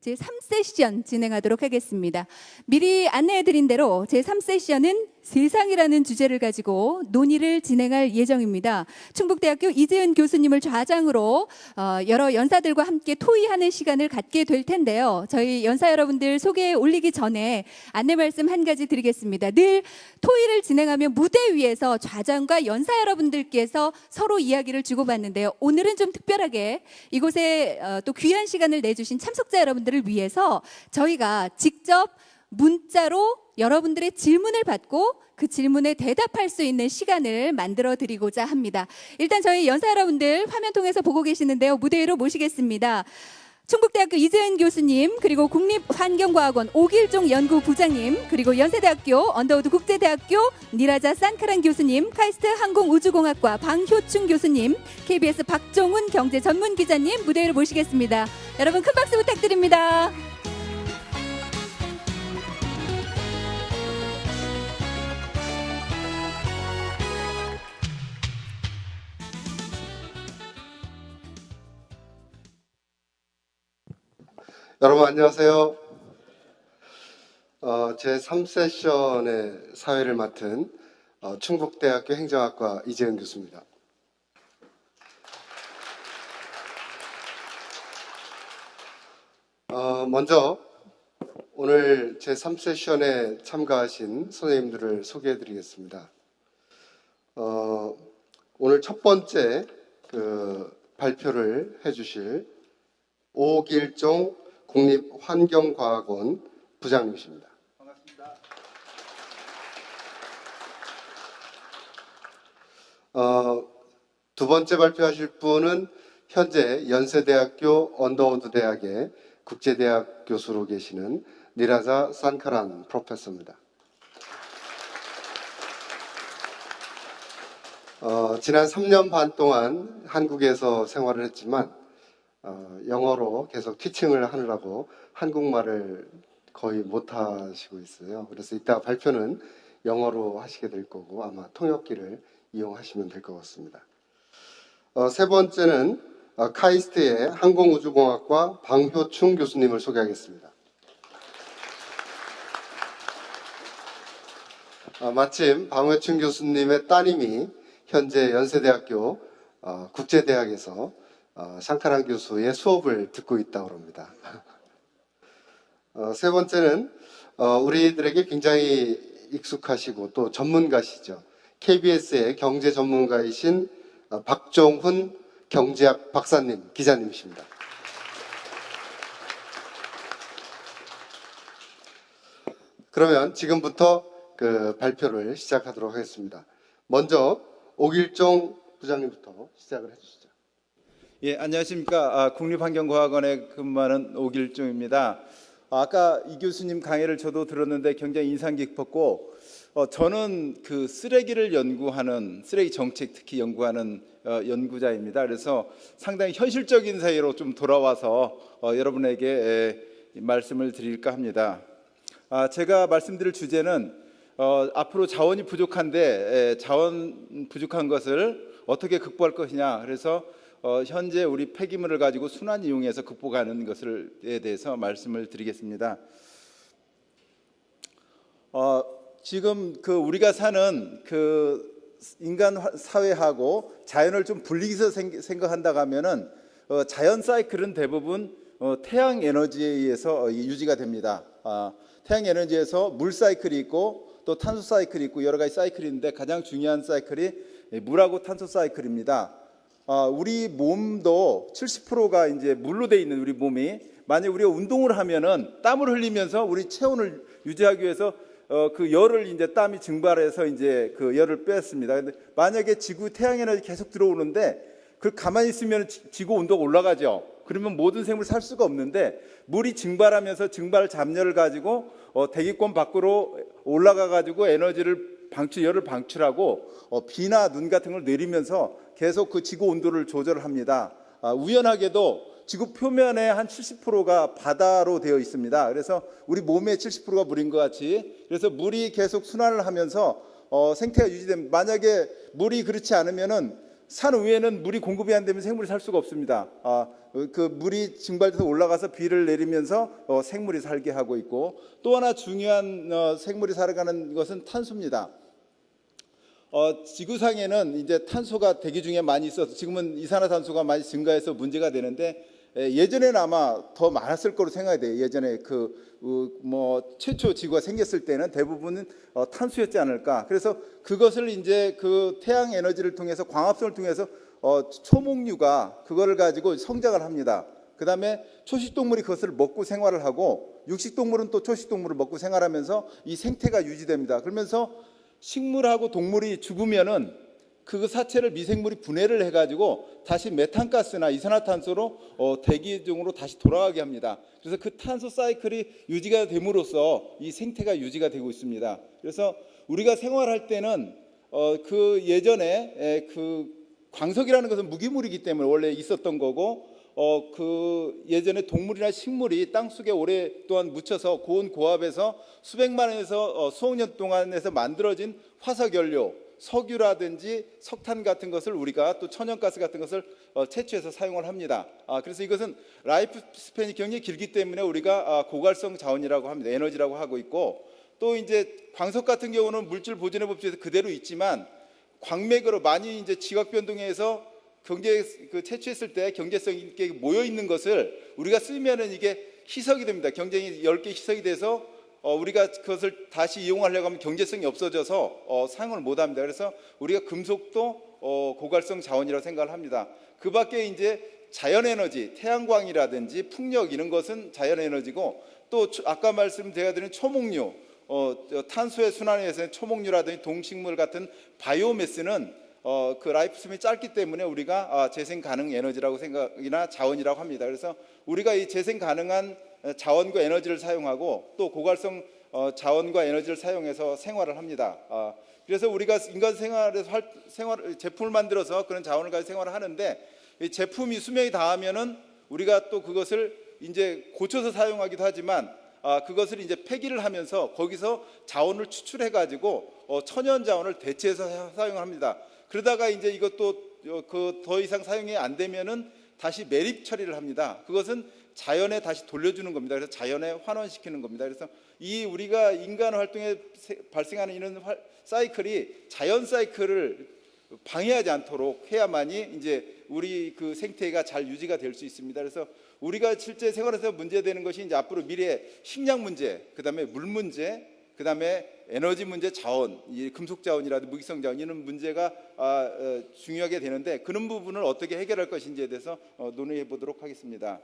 제3세션 진행하도록 하겠습니다. 미리 안내해드린 대로 제3세션은 세상이라는 주제를 가지고 논의를 진행할 예정입니다. 충북대학교 이재은 교수님을 좌장으로 여러 연사들과 함께 토의하는 시간을 갖게 될 텐데요. 저희 연사 여러분들 소개에 올리기 전에 안내 말씀 한 가지 드리겠습니다. 늘 토의를 진행하면 무대 위에서 좌장과 연사 여러분들께서 서로 이야기를 주고받는데요. 오늘은 좀 특별하게 이곳에 또 귀한 시간을 내주신 참석자 여러분들을 위해서 저희가 직접 문자로 여러분들의 질문을 받고 그 질문에 대답할 수 있는 시간을 만들어 드리고자 합니다. 일단 저희 연사 여러분들 화면 통해서 보고 계시는데요. 무대 위로 모시겠습니다. 충북대학교 이재은 교수님, 그리고 국립환경과학원 오길종 연구부장님, 그리고 연세대학교 언더우드 국제대학교 니라자 산카란 교수님, 카이스트 항공우주공학과 방효충 교수님, KBS 박종훈 경제전문기자님 무대 위로 모시겠습니다. 여러분 큰 박수 부탁드립니다. 여러분 안녕하세요. 제3세션의 사회를 맡은 충북대학교 행정학과 이재은 교수입니다. 먼저 오늘 제3세션에 참가하신 선생님들을 소개해드리겠습니다. 오늘 첫 번째 발표를 해주실 오길종 국립환경과학원 부장님이십니다. 반갑습니다. 두 번째 발표하실 분은 현재 연세대학교 언더우드 대학의 국제대학 교수로 계시는 니라자 산카란 프로페서입니다. 지난 3년 반 동안 한국에서 생활을 했지만 영어로 계속 티칭을 하느라고 한국말을 거의 못하시고 있어요. 그래서 이따 발표는 영어로 하시게 될 거고 아마 통역기를 이용하시면 될 것 같습니다. 세 번째는 카이스트의 항공우주공학과 방효충 교수님을 소개하겠습니다. 마침 방효충 교수님의 따님이 현재 연세대학교 국제대학에서 샹카란 교수의 수업을 듣고 있다고 합니다. 세 번째는 우리들에게 굉장히 익숙하시고 또 전문가시죠. KBS의 경제 전문가이신 박종훈 경제학 박사님, 기자님이십니다. 그러면 지금부터 발표를 시작하도록 하겠습니다. 먼저 오길종 부장님부터 시작을 해주시죠. 예, 안녕하십니까. 국립환경과학원에 근무하는 오길종입니다. 아까 이 교수님 강의를 저도 들었는데 굉장히 인상 깊었고, 저는 그 쓰레기를 연구하는, 쓰레기 정책 특히 연구하는 연구자입니다. 그래서 상당히 현실적인 사회로 좀 돌아와서 여러분에게 말씀을 드릴까 합니다. 제가 말씀드릴 주제는 앞으로 자원이 부족한데 자원 부족한 것을 어떻게 극복할 것이냐. 그래서 현재 우리 폐기물을 가지고 순환 이용해서 극복하는 것에 대해서 말씀을 드리겠습니다. 지금 우리가 사는 인간 사회하고 자연을 좀 분리해서 생각한다고 하면은 자연 사이클은 대부분 태양 에너지에 의해서 유지가 됩니다. 태양 에너지에서 물 사이클이 있고 또 탄소 사이클이 있고 여러 가지 사이클이 있는데 가장 중요한 사이클이 물하고 탄소 사이클입니다. 우리 몸도 70%가 이제 물로 돼 있는 우리 몸이, 만약 우리가 운동을 하면은 땀을 흘리면서 우리 체온을 유지하기 위해서 그 열을 이제 땀이 증발해서 이제 그 열을 뺐습니다. 근데 만약에 지구 태양 에너지 계속 들어오는데 그 가만히 있으면 지구 온도가 올라가죠. 그러면 모든 생물 살 수가 없는데 물이 증발하면서 증발 잡열을 가지고 대기권 밖으로 올라가 가지고 열을 방출하고 비나 눈 같은 걸 내리면서 계속 그 지구 온도를 조절합니다. 우연하게도 지구 표면의 한 70%가 바다로 되어 있습니다. 그래서 우리 몸의 70%가 물인 것 같이, 그래서 물이 계속 순환을 하면서 생태가 유지됩니다. 만약에 물이 그렇지 않으면은 산 위에는 물이 공급이 안 되면 생물이 살 수가 없습니다. 그 물이 증발돼서 올라가서 비를 내리면서 생물이 살게 하고 있고, 또 하나 중요한 생물이 살아가는 것은 탄소입니다. 지구상에는 이제 탄소가 대기 중에 많이 있어서 지금은 이산화탄소가 많이 증가해서 문제가 되는데, 예전에는 아마 더 많았을 거로 생각이 돼요. 예전에 최초 지구가 생겼을 때는 대부분은 탄소였지 않을까. 그래서 그것을 이제 그 태양 에너지를 통해서, 광합성을 통해서 초목류가 그거를 가지고 성장을 합니다. 그 다음에 초식동물이 그것을 먹고 생활을 하고, 육식동물은 또 초식동물을 먹고 생활하면서 이 생태가 유지됩니다. 그러면서 식물하고 동물이 죽으면은 그 사체를 미생물이 분해를 해가지고 다시 메탄가스나 이산화탄소로 대기 중으로 다시 돌아가게 합니다. 그래서 그 탄소 사이클이 유지가 됨으로써 이 생태가 유지가 되고 있습니다. 그래서 우리가 생활할 때는 그 예전에 그 광석이라는 것은 무기물이기 때문에 원래 있었던 거고, 그 예전에 동물이나 식물이 땅속에 오랫동안 묻혀서 고온 고압에서 수백만 년에서 수억 년 동안에서 만들어진 화석연료, 석유라든지 석탄 같은 것을 우리가 또 천연가스 같은 것을 채취해서 사용을 합니다. 그래서 이것은 라이프 스팬이 굉장히 길기 때문에 우리가 고갈성 자원이라고 합니다. 에너지라고 하고 있고, 또 이제 광석 같은 경우는 물질 보존의 법칙에서 그대로 있지만 광맥으로 많이 이제 지각 변동에 의해서 채취했을 때 경제성 있게 모여 있는 것을 우리가 쓰면은 이게 희석이 됩니다. 경쟁이 10개 희석이 돼서 우리가 그것을 다시 이용하려고 하면 경제성이 없어져서 사용을 못 합니다. 그래서 우리가 금속도 고갈성 자원이라고 생각을 합니다. 그 밖에 이제 자연에너지, 태양광이라든지 풍력 이런 것은 자연에너지고, 또 아까 말씀드린 초목류, 탄소의 순환에서 초목류라든지 동식물 같은 바이오매스는 그 라이프 스팬이 짧기 때문에 우리가 재생 가능 에너지라고 생각이나 자원이라고 합니다. 그래서 우리가 이 재생 가능한 자원과 에너지를 사용하고 또 고갈성 자원과 에너지를 사용해서 생활을 합니다. 그래서 우리가 인간 생활에서 제품을 만들어서 그런 자원을 가지고 생활을 하는데, 이 제품이 수명이 다하면은 우리가 또 그것을 이제 고쳐서 사용하기도 하지만 그것을 이제 폐기를 하면서 거기서 자원을 추출해 가지고 천연 자원을 대체해서 사용합니다. 그러다가 이제 이것도 더 이상 사용이 안 되면은 다시 매립 처리를 합니다. 그것은 자연에 다시 돌려주는 겁니다. 그래서 자연에 환원시키는 겁니다. 그래서 이 우리가 인간 활동에 발생하는 이런 사이클이 자연 사이클을 방해하지 않도록 해야만이 이제 우리 그 생태가 잘 유지가 될 수 있습니다. 그래서 우리가 실제 생활에서 문제되는 것이 이제 앞으로 미래 식량 문제, 그다음에 물 문제, 그다음에 에너지 문제, 자원, 이 금속 자원이라든지 무기성 자원 이런 문제가 중요하게 되는데, 그런 부분을 어떻게 해결할 것인지에 대해서 논의해 보도록 하겠습니다.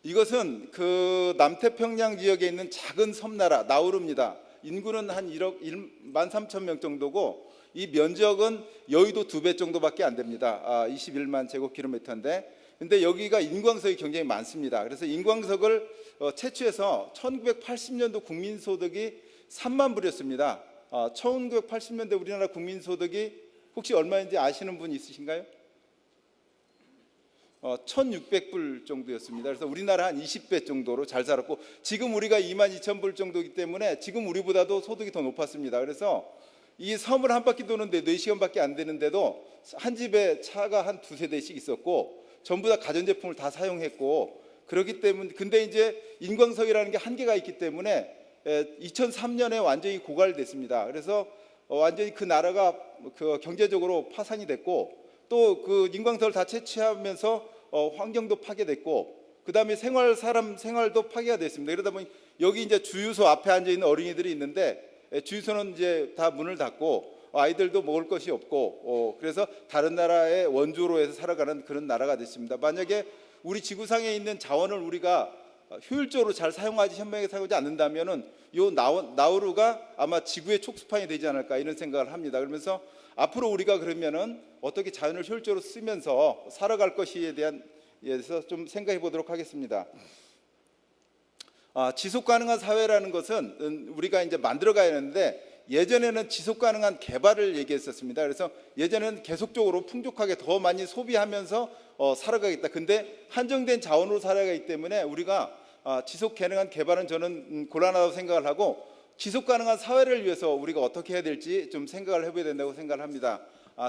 이것은 그 남태평양 지역에 있는 작은 섬나라 나우루입니다. 인구는 한 1만 3천 명 정도고, 이 면적은 여의도 2배 정도밖에 안 됩니다. 21만 제곱킬로미터인데, 근데 여기가 인광석이 굉장히 많습니다. 그래서 인광석을 채취해서 1980년도 국민소득이 3만 불이었습니다. 1980년대 우리나라 국민소득이 혹시 얼마인지 아시는 분 있으신가요? 1,600불 정도였습니다. 그래서 우리나라 한 20배 정도로 잘 살았고, 지금 우리가 22,000불 정도이기 때문에 지금 우리보다도 소득이 더 높았습니다. 그래서 이 섬을 한 바퀴 도는데 4시간밖에 안 되는데도 한 집에 차가 한 2-3대씩 있었고, 전부 다 가전제품을 다 사용했고, 그렇기 때문에, 근데 이제 인광석이라는 게 한계가 있기 때문에 2003년에 완전히 고갈됐습니다. 그래서 완전히 그 나라가 그 경제적으로 파산이 됐고, 또 그 인광석을 다 채취하면서 환경도 파괴됐고, 그 다음에 사람 생활도 파괴가 됐습니다. 그러다 보니 여기 이제 주유소 앞에 앉아 있는 어린이들이 있는데, 주유소는 이제 다 문을 닫고 아이들도 먹을 것이 없고, 그래서 다른 나라의 원조로 해서 살아가는 그런 나라가 됐습니다. 만약에 우리 지구상에 있는 자원을 우리가 효율적으로 잘 사용하지, 현명하게 사용하지 않는다면은 요 나우루가 아마 지구의 촉수판이 되지 않을까 이런 생각을 합니다. 그러면서 앞으로 우리가 그러면은 어떻게 자연을 효율적으로 쓰면서 살아갈 것이에 대해서 좀 생각해 보도록 하겠습니다. 지속 가능한 사회라는 것은 우리가 이제 만들어 가야 하는데, 예전에는 지속 가능한 개발을 얘기했었습니다. 그래서 예전에는 계속적으로 풍족하게 더 많이 소비하면서 살아가겠다. 근데 한정된 자원으로 살아가기 때문에 우리가 지속 가능한 개발은 저는 곤란하다고 생각을 하고, 지속 가능한 사회를 위해서 우리가 어떻게 해야 될지 좀 생각을 해봐야 된다고 생각을 합니다.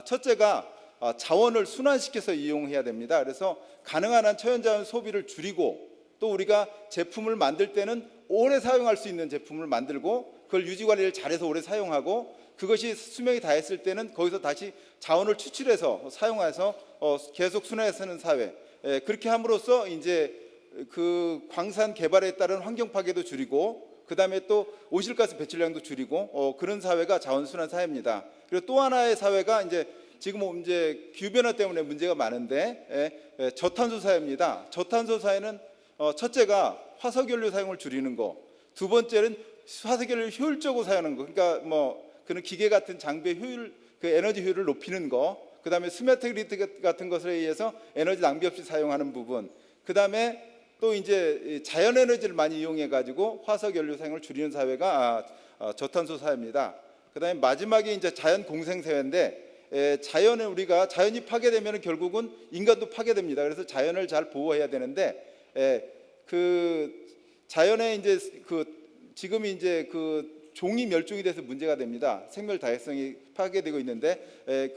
첫째가 자원을 순환시켜서 이용해야 됩니다. 그래서 가능한 한 천연자원 소비를 줄이고, 또 우리가 제품을 만들 때는 오래 사용할 수 있는 제품을 만들고 그걸 유지관리를 잘해서 오래 사용하고, 그것이 수명이 다했을 때는 거기서 다시 자원을 추출해서 사용해서 계속 순환해서 쓰는 사회, 그렇게 함으로써 이제 그 광산 개발에 따른 환경 파괴도 줄이고, 그 다음에 또 온실가스 배출량도 줄이고, 그런 사회가 자원순환 사회입니다. 그리고 또 하나의 사회가 이제 지금 이제 기후변화 때문에 문제가 많은데 저탄소 사회입니다. 저탄소 사회는 첫째가 화석연료 사용을 줄이는 거, 두 번째는 화석연료를 효율적으로 사용하는 거, 그러니까 뭐 그런 기계 같은 장비의 효율, 그 에너지 효율을 높이는 거, 그 다음에 스마트 그리드 같은 것에 의해서 에너지 낭비 없이 사용하는 부분, 그 다음에 또 이제 자연 에너지를 많이 이용해 가지고 화석 연료 사용을 줄이는 사회가 저탄소 사회입니다. 그다음에 마지막에 이제 자연 공생 사회인데, 자연에 우리가 자연이 파괴되면 결국은 인간도 파괴됩니다. 그래서 자연을 잘 보호해야 되는데, 그 자연에 이제 지금 이제 종이 멸종이 돼서 문제가 됩니다. 생물 다양성이 파괴되고 있는데,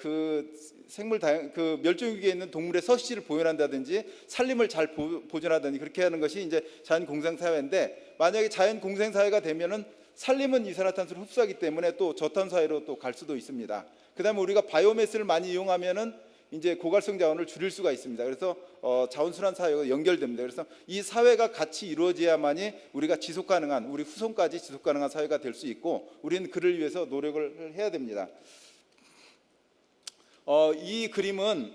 그 멸종 위기에 있는 동물의 서식지를 보존한다든지 산림을 잘 보존하든지 그렇게 하는 것이 이제 자연 공생 사회인데, 만약에 자연 공생 사회가 되면은 산림은 이산화탄소를 흡수하기 때문에 또 저탄소 사회로 또 갈 수도 있습니다. 그다음에 우리가 바이오매스를 많이 이용하면은 이제 고갈성 자원을 줄일 수가 있습니다. 그래서 자원순환 사회가 연결됩니다. 그래서 이 사회가 같이 이루어져야만이 우리가 지속 가능한, 우리 후손까지 지속 가능한 사회가 될 수 있고, 우리는 그를 위해서 노력을 해야 됩니다. 이 그림은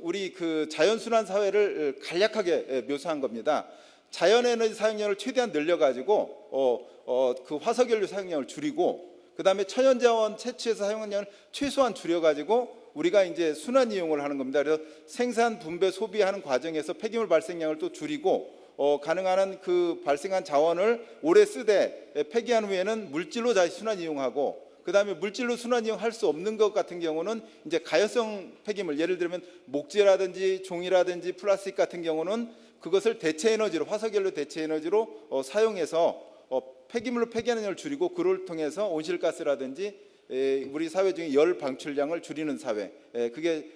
우리 자연순환 사회를 간략하게 묘사한 겁니다. 자연에너지 사용량을 최대한 늘려가지고 그 화석연료 사용량을 줄이고, 그 다음에 천연자원 채취해서 사용하는 양을 최소한 줄여가지고 우리가 이제 순환 이용을 하는 겁니다. 그래서 생산, 분배, 소비하는 과정에서 폐기물 발생량을 또 줄이고, 가능한 한 그 발생한 자원을 오래 쓰되 폐기한 후에는 물질로 다시 순환 이용하고, 그 다음에 물질로 순환 이용할 수 없는 것 같은 경우는 이제 가연성 폐기물, 예를 들면 목재라든지 종이라든지 플라스틱 같은 경우는 그것을 대체 에너지로, 화석연료 대체 에너지로 사용해서 폐기물로 폐기하는 걸 줄이고, 그를 통해서 온실가스라든지 우리 사회 중에 열 방출량을 줄이는 사회, 그게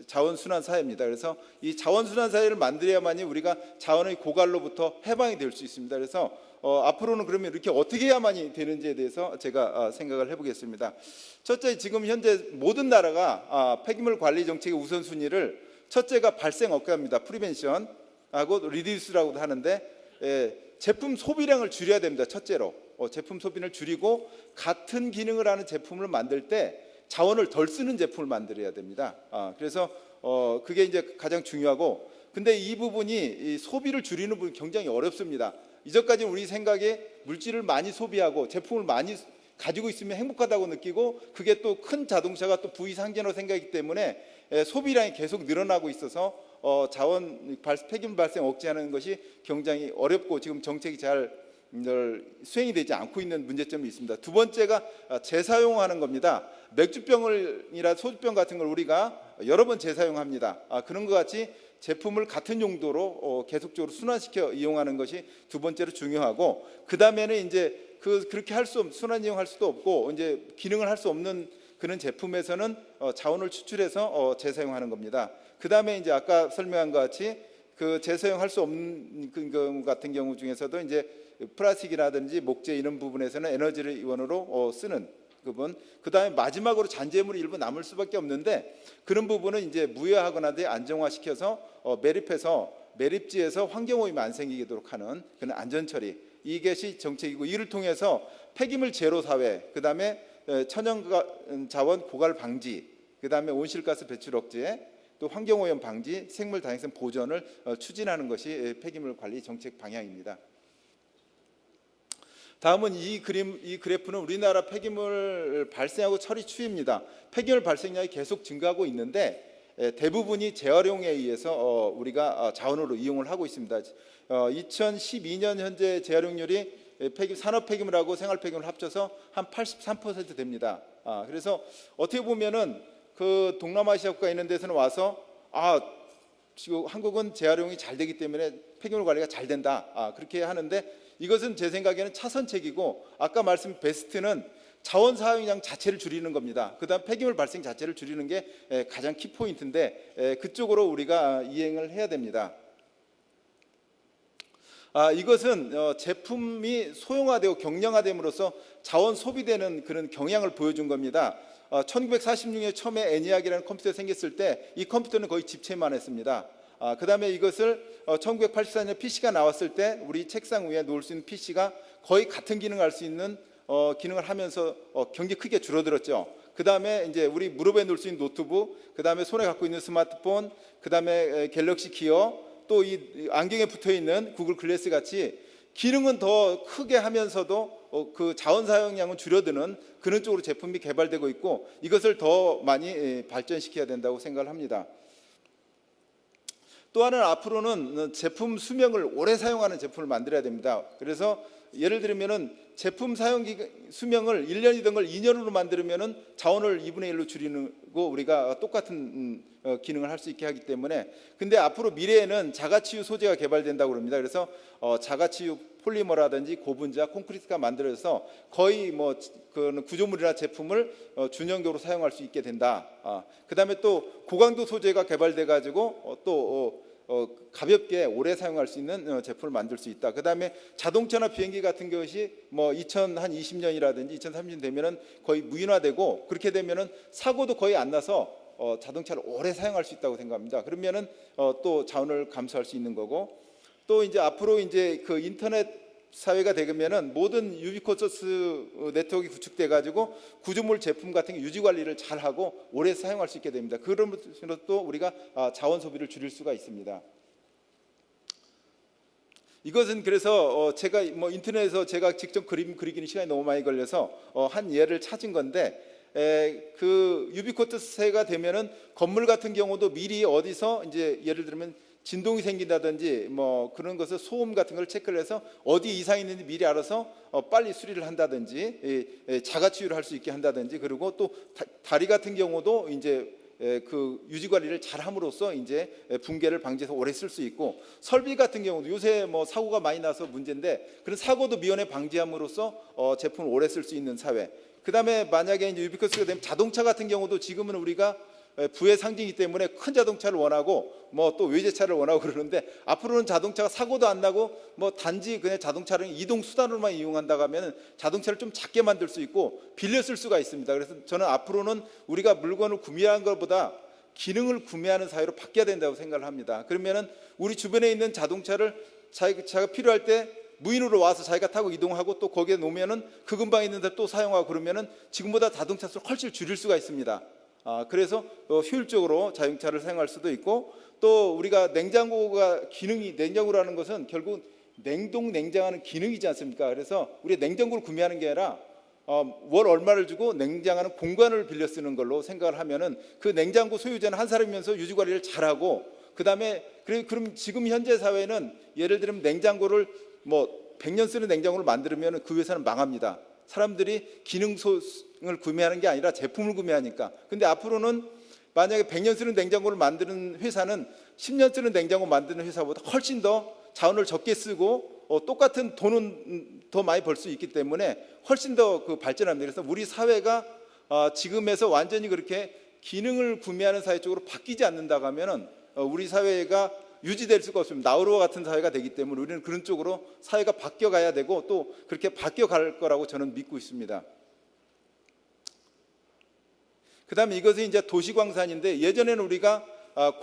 자원순환 사회입니다. 그래서 이 자원순환 사회를 만들어야만이 우리가 자원의 고갈로부터 해방이 될 수 있습니다. 그래서 앞으로는 그러면 이렇게 어떻게 해야만이 되는지에 대해서 제가 생각을 해보겠습니다. 첫째, 지금 현재 모든 나라가 폐기물 관리 정책의 우선순위를 첫째가 발생 억제합니다. 프리벤션하고 리듀스라고도 하는데, 제품 소비량을 줄여야 됩니다. 첫째로 제품 소비를 줄이고 같은 기능을 하는 제품을 만들 때 자원을 덜 쓰는 제품을 만들어야 됩니다. 그래서 그게 이제 가장 중요하고, 근데 이 부분이 이 소비를 줄이는 부분이 굉장히 어렵습니다. 이전까지 우리 생각에 물질을 많이 소비하고 제품을 많이 가지고 있으면 행복하다고 느끼고, 그게 또 큰 자동차가 또 부의상전으로 생각하기 때문에 소비량이 계속 늘어나고 있어서 자원 폐기물 발생 억제하는 것이 굉장히 어렵고 지금 정책이 잘 수행이 되지 않고 있는 문제점이 있습니다. 두 번째가 재사용하는 겁니다. 맥주병이나 소주병 같은 걸 우리가 여러 번 재사용합니다. 그런 것 같이 제품을 같은 용도로 계속적으로 순환시켜 이용하는 것이 두 번째로 중요하고, 그 다음에는 이제 그렇게 순환 이용할 수도 없고 이제 기능을 할 수 없는 그런 제품에서는 자원을 추출해서 재사용하는 겁니다. 그 다음에 이제 아까 설명한 것 같이 그 재사용할 수 없는 그 같은 경우 중에서도 이제 플라스틱이라든지 목재 이런 부분에서는 에너지를 이원으로 쓰는 부분, 그 다음에 마지막으로 잔재물이 일부 남을 수밖에 없는데, 그런 부분은 이제 무효하거나 안정화시켜서 매립지에서 환경오염이 안 생기도록 하는 그런 안전처리, 이것이 정책이고, 이를 통해서 폐기물 제로 사회, 그 다음에 천연자원 고갈 방지, 그 다음에 온실가스 배출 억제, 또 환경오염 방지, 생물 다양성 보존을 추진하는 것이 폐기물 관리 정책 방향입니다. 다음은 이 그래프는 우리나라 폐기물 발생하고 처리 추이입니다. 폐기물 발생량이 계속 증가하고 있는데, 대부분이 재활용에 의해서 우리가 자원으로 이용을 하고 있습니다. 2012년 현재 재활용률이 산업 폐기물하고 생활 폐기물 합쳐서 한 83% 됩니다. 그래서 어떻게 보면은 그 동남아시아 국가 있는 데서는 와서 지금 한국은 재활용이 잘 되기 때문에 폐기물 관리가 잘 된다, 그렇게 하는데, 이것은 제 생각에는 차선책이고, 아까 말씀 베스트는 자원 사용량 자체를 줄이는 겁니다. 그다음 폐기물 발생 자체를 줄이는 게 가장 키 포인트인데 그쪽으로 우리가 이행을 해야 됩니다. 이것은 제품이 소형화되고 경량화됨으로써 자원 소비되는 그런 경향을 보여준 겁니다. 1946년에 처음에 애니악이라는 컴퓨터가 생겼을 때 이 컴퓨터는 거의 집체만 했습니다. 그 다음에 이것을 1984년 PC가 나왔을 때 우리 책상 위에 놓을 수 있는 PC가 거의 같은 기능을 할 수 있는 기능을 하면서 경제 크게 줄어들었죠. 그 다음에 이제 우리 무릎에 놓을 수 있는 노트북, 그 다음에 손에 갖고 있는 스마트폰, 그 다음에 갤럭시 기어, 또 이 안경에 붙어 있는 구글 글래스 같이 기능은 더 크게 하면서도 그 자원 사용량은 줄어드는 그런 쪽으로 제품이 개발되고 있고 이것을 더 많이 발전시켜야 된다고 생각을 합니다. 또 하나는 앞으로는 제품 수명을 오래 사용하는 제품을 만들어야 됩니다. 그래서 예를 들면은 제품 사용 수명을 1년이던 걸 2년으로 만들면은 자원을 2분의 1로 줄이고 우리가 똑같은 기능을 할 수 있게 하기 때문에 근데 앞으로 미래에는 자가치유 소재가 개발된다고 합니다. 그래서 자가치유 폴리머라든지 고분자, 콘크리트가 만들어져서 거의 뭐 그 구조물이나 제품을 준용적으로 사용할 수 있게 된다. 그다음에 또 고강도 소재가 개발돼 가지고 또 가볍게 오래 사용할 수 있는 제품을 만들 수 있다. 그다음에 자동차나 비행기 같은 것이 뭐 2020년이라든지 2030년 되면은 거의 무인화되고 그렇게 되면은 사고도 거의 안 나서 자동차를 오래 사용할 수 있다고 생각합니다. 그러면은 또 자원을 감소할 수 있는 거고 또 이제 앞으로 이제 그 인터넷 사회가 되면은 모든 유비쿼터스 네트워크가 구축돼 가지고 구조물 제품 같은 게 유지 관리를 잘 하고 오래 사용할 수 있게 됩니다. 그러면서 또 우리가 자원 소비를 줄일 수가 있습니다. 이것은 그래서 제가 뭐 인터넷에서 제가 직접 그림 그리기는 시간이 너무 많이 걸려서 한 예를 찾은 건데 그 유비쿼터스가 되면은 건물 같은 경우도 미리 어디서 이제 예를 들면 진동이 생긴다든지 뭐 그런 것을 소음 같은 걸 체크를 해서 어디 이상이 있는지 미리 알아서 빨리 수리를 한다든지 자가치유를 할 수 있게 한다든지 그리고 또 다리 같은 경우도 이제 그 유지 관리를 잘 함으로써 이제 붕괴를 방지해서 오래 쓸 수 있고 설비 같은 경우도 요새 뭐 사고가 많이 나서 문제인데 그런 사고도 미연에 방지함으로써 제품을 오래 쓸 수 있는 사회. 그다음에 만약에 이제 유비쿼터스가 되면 자동차 같은 경우도 지금은 우리가 부의 상징이기 때문에 큰 자동차를 원하고 뭐 또 외제차를 원하고 그러는데 앞으로는 자동차가 사고도 안 나고 뭐 단지 그냥 자동차를 이동 수단으로만 이용한다고 하면 자동차를 좀 작게 만들 수 있고 빌려 쓸 수가 있습니다. 그래서 저는 앞으로는 우리가 물건을 구매하는 것보다 기능을 구매하는 사회로 바뀌어야 된다고 생각을 합니다. 그러면은 우리 주변에 있는 자동차를 자기가 필요할 때 무인으로 와서 자기가 타고 이동하고 또 거기에 놓으면은 그 근방에 있는 데 또 사용하고 그러면은 지금보다 자동차 수를 훨씬 줄일 수가 있습니다. 그래서 효율적으로 자동차를 사용할 수도 있고 또 우리가 냉장고가 기능이 냉장고라는 것은 결국 냉동 냉장하는 기능이지 않습니까? 그래서 우리가 냉장고를 구매하는 게 아니라 월 얼마를 주고 냉장하는 공간을 빌려 쓰는 걸로 생각을 하면은 그 냉장고 소유자는 한 사람이면서 유지 관리를 잘하고 그다음에 그럼 지금 현재 사회는 예를 들면 냉장고를 뭐 100년 쓰는 냉장고를 만들면 그 회사는 망합니다. 사람들이 기능을 구매하는 게 아니라 제품을 구매하니까. 근데 앞으로는 만약에 100년 쓰는 냉장고를 만드는 회사는 10년 쓰는 냉장고 만드는 회사보다 훨씬 더 자원을 적게 쓰고 똑같은 돈은 더 많이 벌 수 있기 때문에 훨씬 더 그 발전합니다. 그래서 우리 사회가 지금에서 완전히 그렇게 기능을 구매하는 사회 쪽으로 바뀌지 않는다고 하면은 우리 사회가 유지될 수가 없습니다. 나우루와 같은 사회가 되기 때문에 우리는 그런 쪽으로 사회가 바뀌어가야 되고 또 그렇게 바뀌어갈 거라고 저는 믿고 있습니다. 그다음에 이것은 이제 도시광산인데 예전에는 우리가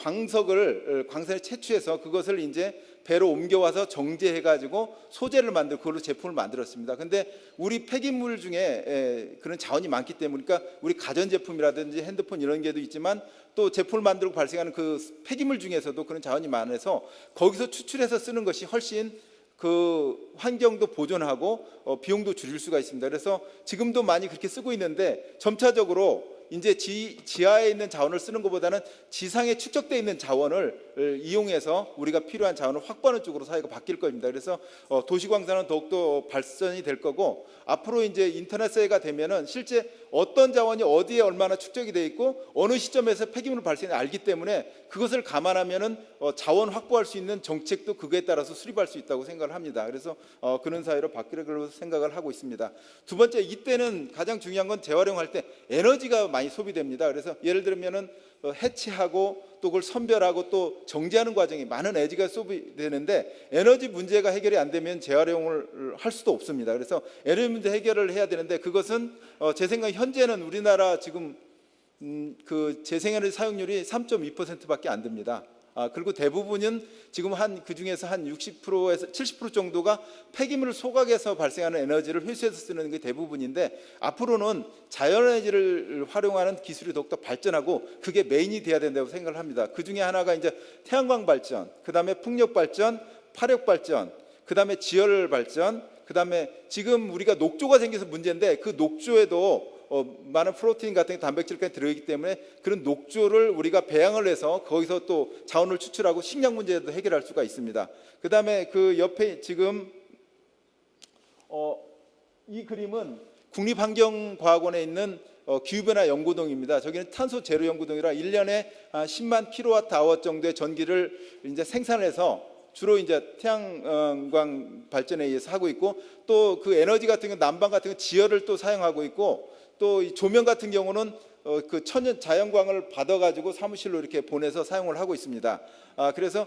광산을 채취해서 그것을 이제 배로 옮겨와서 정제해가지고 소재를 만들고 그걸로 제품을 만들었습니다. 근데 우리 폐기물 중에 그런 자원이 많기 때문에 그러니까 우리 가전제품이라든지 핸드폰 이런 게도 있지만 또 제품을 만들고 발생하는 그 폐기물 중에서도 그런 자원이 많아서 거기서 추출해서 쓰는 것이 훨씬 그 환경도 보존하고 비용도 줄일 수가 있습니다. 그래서 지금도 많이 그렇게 쓰고 있는데 점차적으로 이제 지하에 있는 자원을 쓰는 것보다는 지상에 축적되어 있는 자원을 이용해서 우리가 필요한 자원을 확보하는 쪽으로 사회가 바뀔 겁니다. 그래서 도시광산은 더욱더 발전이 될 거고 앞으로 이제 인터넷 사회가 되면은 실제 어떤 자원이 어디에 얼마나 축적이 돼 있고 어느 시점에서 폐기물 발생이 알기 때문에 그것을 감안하면은 자원 확보할 수 있는 정책도 그거에 따라서 수립할 수 있다고 생각을 합니다. 그래서 그런 사회로 바뀌려고 생각을 하고 있습니다. 두 번째, 이때는 가장 중요한 건 재활용할 때 에너지가 많이 소비됩니다. 그래서 예를 들면은 해치하고 또 그걸 선별하고 또 정제하는 과정이 많은 에너지가 소비되는데 에너지 문제가 해결이 안 되면 재활용을 할 수도 없습니다. 그래서 에너지 문제 해결을 해야 되는데 그것은 제 생각에 현재는 우리나라 지금 그 재생에너지 사용률이 3.2%밖에 안 됩니다. 그리고 대부분은 지금 그 중에서 한 60%에서 70% 정도가 폐기물 소각에서 발생하는 에너지를 회수해서 쓰는 게 대부분인데 앞으로는 자연에너지를 활용하는 기술이 더욱더 발전하고 그게 메인이 돼야 된다고 생각을 합니다. 그 중에 하나가 이제 태양광 발전, 그 다음에 풍력 발전, 화력 발전, 그 다음에 지열 발전, 그 다음에 지금 우리가 녹조가 생겨서 문제인데 그 녹조에도 많은 프로테인 같은 단백질까지 들어있기 때문에 그런 녹조를 우리가 배양을 해서 거기서 또 자원을 추출하고 식량 문제도 해결할 수가 있습니다. 그 다음에 그 옆에 지금 이 그림은 국립환경과학원에 있는 기후변화 연구동입니다. 저기는 탄소 제로 연구동이라 1년에 10만 킬로와트 정도의 전기를 이제 생산해서 주로 이제 태양광 발전에 의해서 하고 있고 또 그 에너지 같은 건 난방 같은 건 지열을 또 사용하고 있고 또 이 조명 같은 경우는 그 천연 자연광을 받아가지고 사무실로 이렇게 보내서 사용을 하고 있습니다. 그래서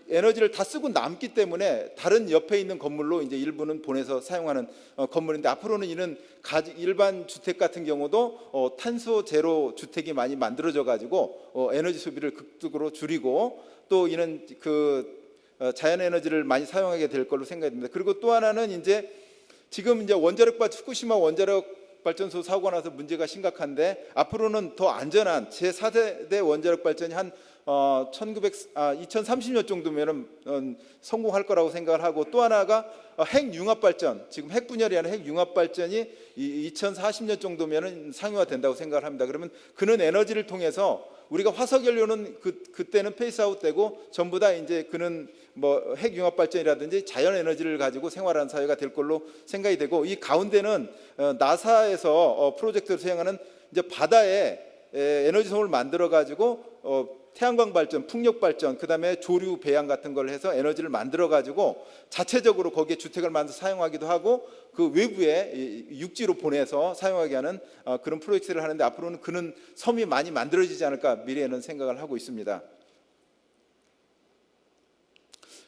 에너지를 다 쓰고 남기 때문에 다른 옆에 있는 건물로 이제 일부는 보내서 사용하는 건물인데 앞으로는 이는 일반 주택 같은 경우도 탄소 제로 주택이 많이 만들어져 가지고 에너지 소비를 극적으로 줄이고 또 이는 그 자연 에너지를 많이 사용하게 될 걸로 생각이 듭니다. 그리고 또 하나는 이제 지금 이제 후쿠시마 원자력 발전소 사고가 나서 문제가 심각한데 앞으로는 더 안전한 제4세대 원자력 발전이 한 2030년 정도면은 성공할 거라고 생각을 하고 또 하나가 핵융합 발전, 지금 핵 분열이 아니라 핵융합 발전이 2040년 정도면은 상용화 된다고 생각을 합니다. 그러면 그는 에너지를 통해서 우리가 화석 연료는 그때는 페이스아웃 되고 전부 다 이제 그는 뭐 핵융합 발전이라든지 자연 에너지를 가지고 생활하는 사회가 될 걸로 생각이 되고 이 가운데는 나사에서 프로젝트를 수행하는 이제 바다에 에너지섬을 만들어 가지고 태양광 발전, 풍력 발전, 그다음에 조류 배양 같은 걸 해서 에너지를 만들어 가지고 자체적으로 거기에 주택을 만들어 사용하기도 하고 그 외부에 육지로 보내서 사용하게 하는 그런 프로젝트를 하는데 앞으로는 그는 섬이 많이 만들어지지 않을까 미래에는 생각을 하고 있습니다.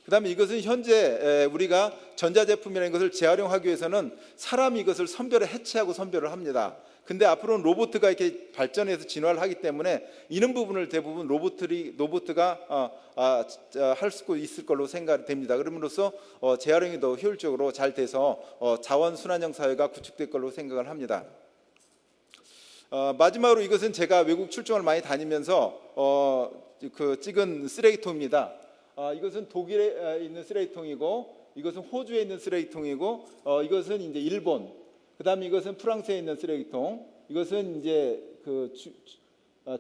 그다음에 이것은 현재 우리가 전자제품이라는 것을 재활용하기 위해서는 사람이 이것을 해체하고 선별을 합니다. 근데 앞으로는 로봇가 이렇게 발전해서 진화를 하기 때문에 이런 부분을 대부분 로봇가 할 수 있을 걸로 생각됩니다. 그럼으로써 재활용이 더 효율적으로 잘 돼서 자원 순환형 사회가 구축될 걸로 생각을 합니다. 마지막으로 이것은 제가 외국 출장을 많이 다니면서 찍은 쓰레기통입니다. 이것은 독일에 있는 쓰레기통이고 이것은 호주에 있는 쓰레기통이고 이것은 이제 일본, 그다음에 이것은 프랑스에 있는 쓰레기통, 이것은 이제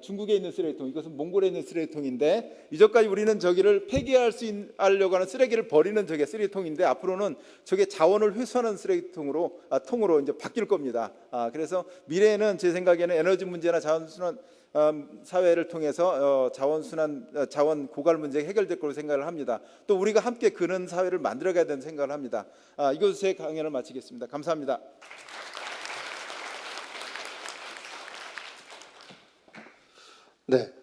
중국에 있는 쓰레기통, 이것은 몽골에 있는 쓰레기통인데 이전까지 우리는 저기를 폐기하려고 하는 쓰레기를 버리는 저게 쓰레기통인데 앞으로는 저게 자원을 회수하는 통으로 이제 바뀔 겁니다. 그래서 미래에는 제 생각에는 에너지 문제나 자원순환 사회를 통해서 자원 고갈 문제가 해결될 거로 생각을 합니다. 또 우리가 함께 그런 사회를 만들어가야 되는 생각을 합니다. 이것으로 제 강연을 마치겠습니다. 감사합니다. 네,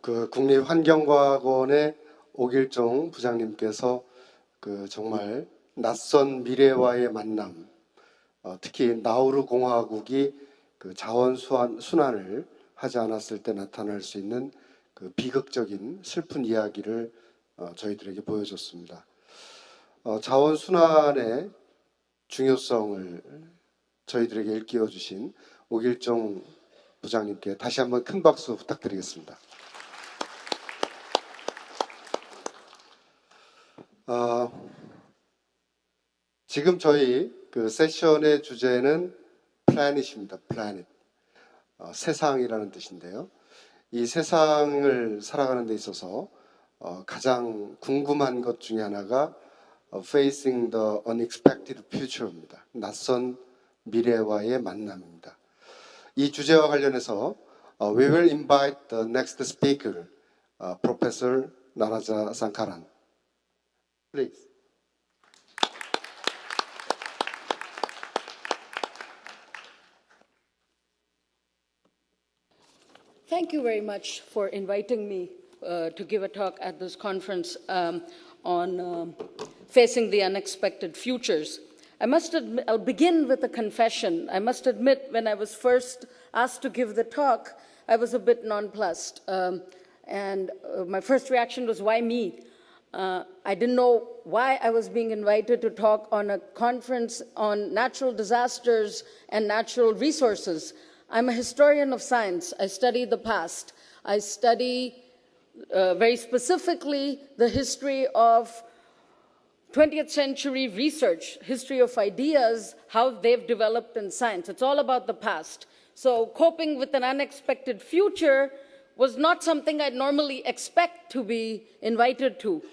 그 국립환경과학원의 오길종 부장님께서 정말 낯선 미래와의 만남, 특히 나우루 공화국이 자원 순환을 하지 않았을 때 나타날 수 있는 비극적인 슬픈 이야기를 저희들에게 보여줬습니다. 자원 순환의 중요성을 저희들에게 일깨워 주신 오길종 부장님께 다시 한번 큰 박수 부탁드리겠습니다. 지금 저희 세션의 주제는 플래닛입니다. 플래닛. 세상이라는 뜻인데요. 이 세상을 살아가는 데 있어서 가장 궁금한 것 중에 하나가 Facing the Unexpected Future입니다. 낯선 미래와의 만남입니다. 이 주제와 관련해서 we will invite the next speaker, Professor Naraja Sankaran. Please. Thank you very much for inviting me to give a talk at this conference on facing the unexpected futures. I'll begin with a confession. I must admit, when I was first asked to give the talk, I was a bit nonplussed. And my first reaction was, why me? I didn't know why I was being invited to talk on a conference on natural disasters and natural resources. I'm a historian of science. I study the past. I study very specifically the history of 20th century research, history of ideas, how they've developed in science. It's all about the past. So coping with an unexpected future was not something I'd normally expect to be invited to.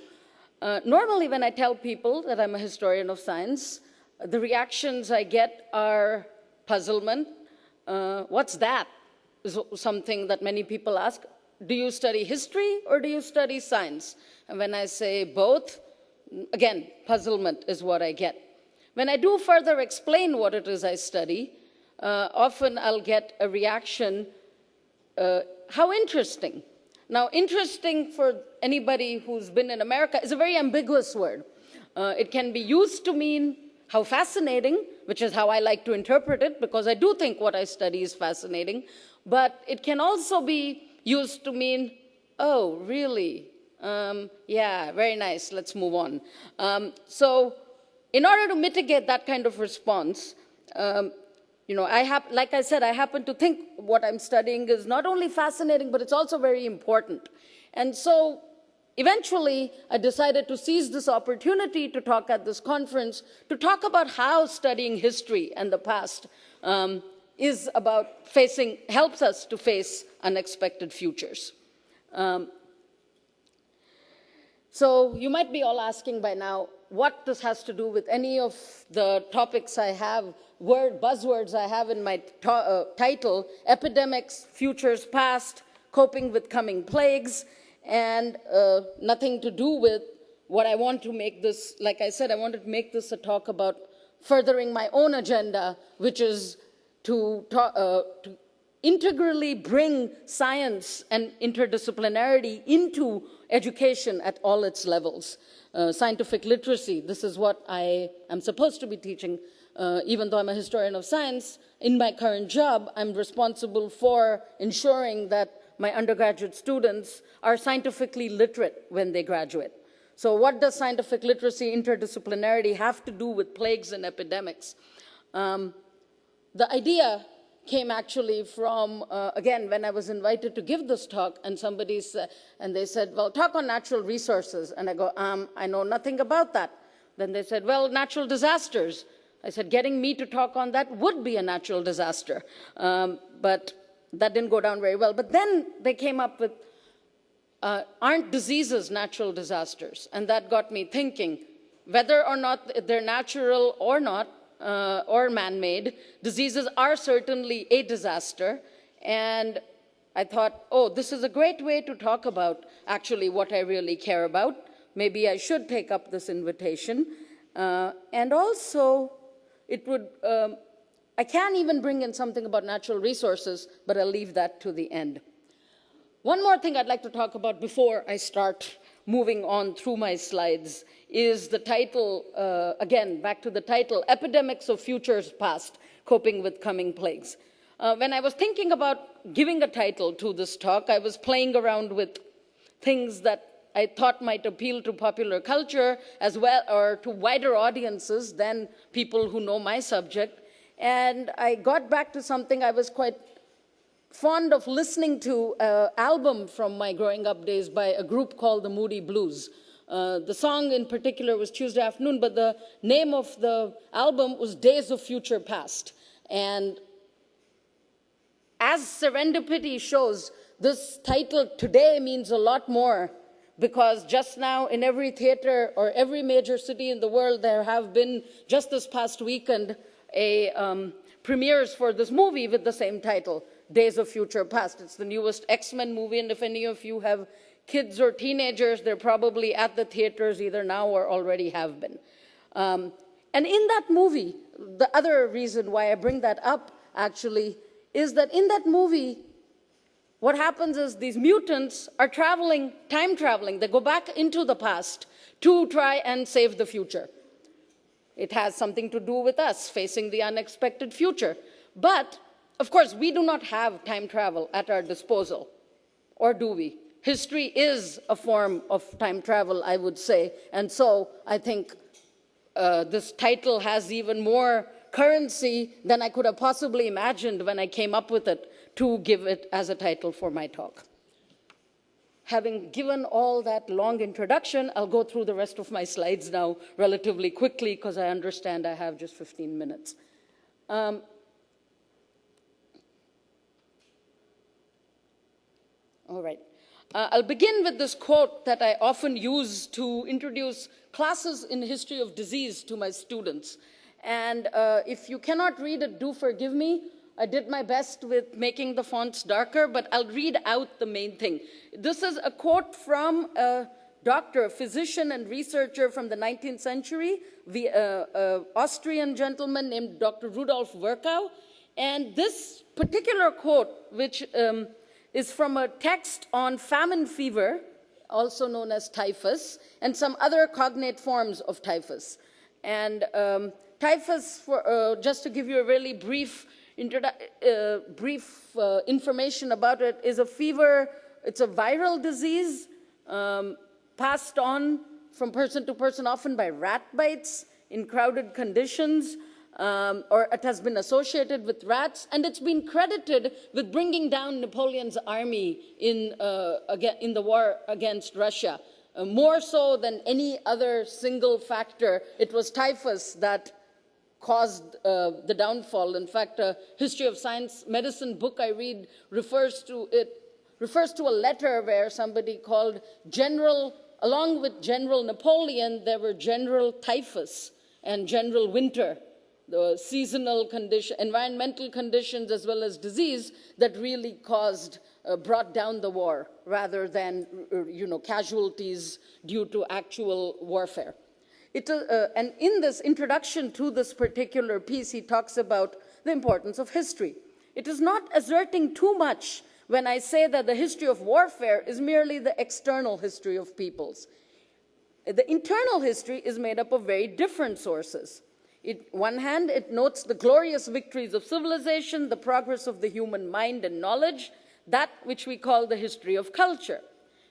Normally, when I tell people that I'm a historian of science, the reactions I get are puzzlement. What's that? Is something that many people ask. Do you study history or do you study science? And when I say both, again, puzzlement is what I get. When I do further explain what it is I study, often I'll get a reaction, how interesting. Now, interesting for anybody who's been in America is a very ambiguous word. It can be used to mean how fascinating, which is how I like to interpret it, because I do think what I study is fascinating, but it can also be used to mean, oh, really? Yeah, very nice, let's move on. So in order to mitigate that kind of response, like I said, I happen to think what I'm studying is not only fascinating, but it's also very important. And so eventually, I decided to seize this opportunity to talk at this conference, to talk about how studying history and the past helps us to face unexpected futures. So you might be all asking by now what this has to do with any of the topics I have, buzzwords I have in my title: epidemics, futures past, coping with coming plagues, and nothing to do with what I want to make this. Like I said, I wanted to make this a talk about furthering my own agenda, which is to integrally bring science and interdisciplinarity into education at all its levels. Scientific literacy, this is what I am supposed to be teaching. Even though I'm a historian of science, in my current job, I'm responsible for ensuring that my undergraduate students are scientifically literate when they graduate. So what does scientific literacy, interdisciplinarity have to do with plagues and epidemics? The idea came actually from, again, when I was invited to give this talk, and somebody said, and they said, well, talk on natural resources. And I go, I know nothing about that. Then they said, well, natural disasters. I said, getting me to talk on that would be a natural disaster. But that didn't go down very well. But then they came up with, aren't diseases natural disasters? And that got me thinking, whether or not they're natural or not, or man-made, diseases are certainly a disaster. And I thought, oh, this is a great way to talk about actually what I really care about. Maybe I should take up this invitation. And also, it would, I can even bring in something about natural resources, but I'll leave that to the end. One more thing I'd like to talk about before I start moving on through my slides is the title, again, back to the title, Epidemics of Futures Past, Coping with Coming Plagues. When I was thinking about giving a title to this talk, I was playing around with things that I thought might appeal to popular culture as well, or to wider audiences than people who know my subject. And I got back to something I was quite fond of listening to, an album from my growing up days by a group called the Moody Blues. The song in particular was Tuesday Afternoon, but the name of the album was Days of Future Past. And as serendipity shows, this title today means a lot more, because just now in every theater or every major city in the world, there have been, just this past weekend, a premieres for this movie with the same title, Days of Future Past. It's the newest X-Men movie, and if any of you have kids or teenagers, they're probably at the theaters either now or already have been. And in that movie, the other reason why I bring that up, actually, is that in that movie, what happens is these mutants are time traveling. They go back into the past to try and save the future. It has something to do with us facing the unexpected future. But, of course, we do not have time travel at our disposal, or do we? History is a form of time travel, I would say, and so I think this title has even more currency than I could have possibly imagined when I came up with it to give it as a title for my talk. Having given all that long introduction, I'll go through the rest of my slides now relatively quickly because I understand I have just 15 minutes. All right. I'll begin with this quote that I often use to introduce classes in history of disease to my students. And if you cannot read it, do forgive me. I did my best with making the fonts darker, but I'll read out the main thing. This is a quote from a doctor, a physician and researcher from the 19th century, the Austrian gentleman named Dr. Rudolf Virchow. And this particular quote, which is from a text on famine fever, also known as typhus, and some other cognate forms of typhus. And typhus, just to give you a really brief information about it, is a fever. It's a viral disease passed on from person to person, often by rat bites in crowded conditions, or it has been associated with rats, and it's been credited with bringing down Napoleon's army in the war against Russia. More so than any other single factor, it was typhus that caused the downfall. In fact, a history of science medicine book I read refers to a letter where somebody called along with General Napoleon, there were General Typhus and General Winter, the seasonal condition, environmental conditions as well as disease that really brought down the war rather than casualties due to actual warfare. And in this introduction to this particular piece, he talks about the importance of history. It is not asserting too much when I say that the history of warfare is merely the external history of peoples. The internal history is made up of very different sources. On one hand, it notes the glorious victories of civilization, the progress of the human mind and knowledge, that which we call the history of culture.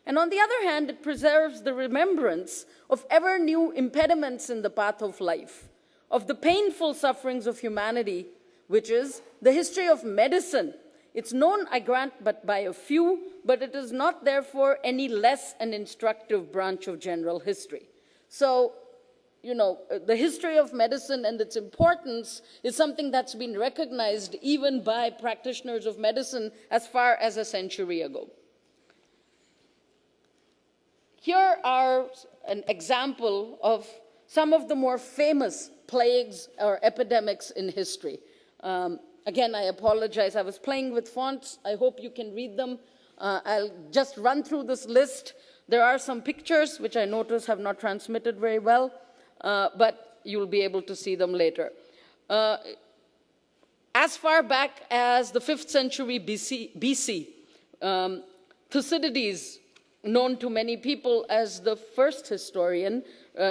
And on the other hand, it preserves the remembrance of ever new impediments in the path of life, of the painful sufferings of humanity, which is the history of medicine. It's known, I grant, but by a few, but it is not therefore any less an instructive branch of general history. So, the history of medicine and its importance is something that's been recognized even by practitioners of medicine as far as a century ago. Here are an example of some of the more famous plagues or epidemics in history. Again, I apologize. I was playing with fonts. I hope you can read them. I'll just run through this list. There are some pictures, which I notice have not transmitted very well, but you'll be able to see them later. As far back as the 5th century BC, Thucydides, known to many people as the first historian,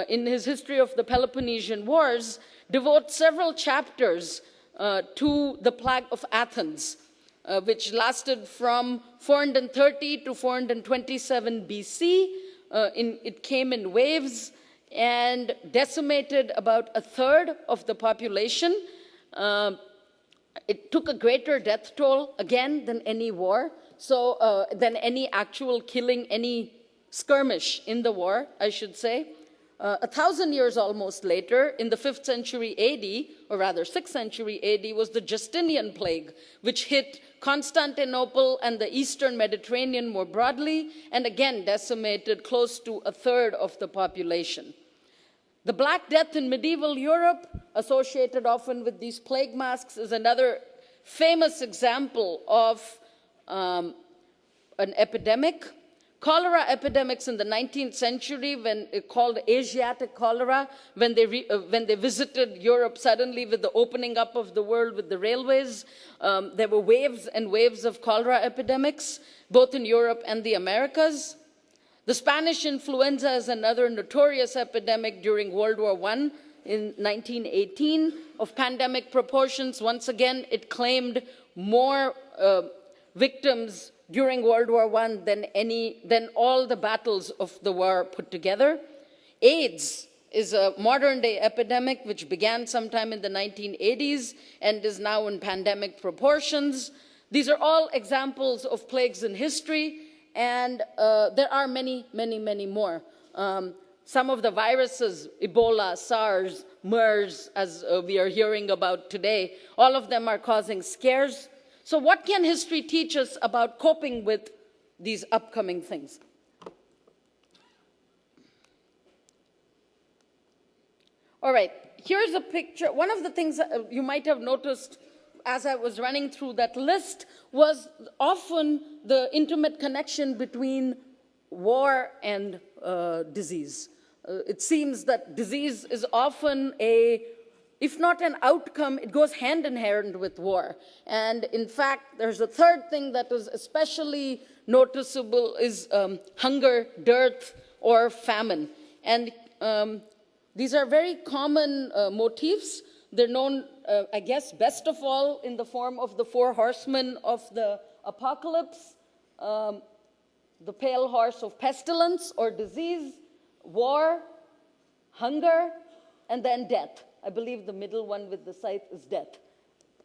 in his history of the Peloponnesian Wars, devotes several chapters to the plague of Athens, which lasted from 430 to 427 BC. It came in waves and decimated about a third of the population. It took a greater death toll, again, than any war. Than any actual killing, any skirmish in the war, I should say. 1,000 years almost later, in the 5th century AD, or rather 6th century AD, was the Justinian plague, which hit Constantinople and the Eastern Mediterranean more broadly, and again decimated close to a third of the population. The Black Death in medieval Europe associated often with these plague masks, is another famous example of an epidemic. Cholera epidemics in the 19th century, when called Asiatic cholera, when they visited Europe suddenly with the opening up of the world with the railways, there were waves and waves of cholera epidemics, both in Europe and the Americas. The Spanish influenza is another notorious epidemic during World War I in 1918 of pandemic proportions. Once again, it claimed more victims during World War I than all the battles of the war put together. AIDS is a modern-day epidemic which began sometime in the 1980s and is now in pandemic proportions. These are all examples of plagues in history, and there are many, many, many more. Some of the viruses, Ebola, SARS, MERS, as we are hearing about today, all of them are causing scares. So what can history teach us about coping with these upcoming things? All right, here's a picture. One of the things that you might have noticed as I was running through that list was often the intimate connection between war and disease. It seems that disease is often if not an outcome, it goes hand in hand with war. And in fact, there's a third thing that is especially noticeable is hunger, dearth, or famine. And these are very common motifs. They're known, I guess, best of all in the form of the four horsemen of the apocalypse, the pale horse of pestilence or disease, war, hunger, and then death. I believe the middle one with the scythe is death,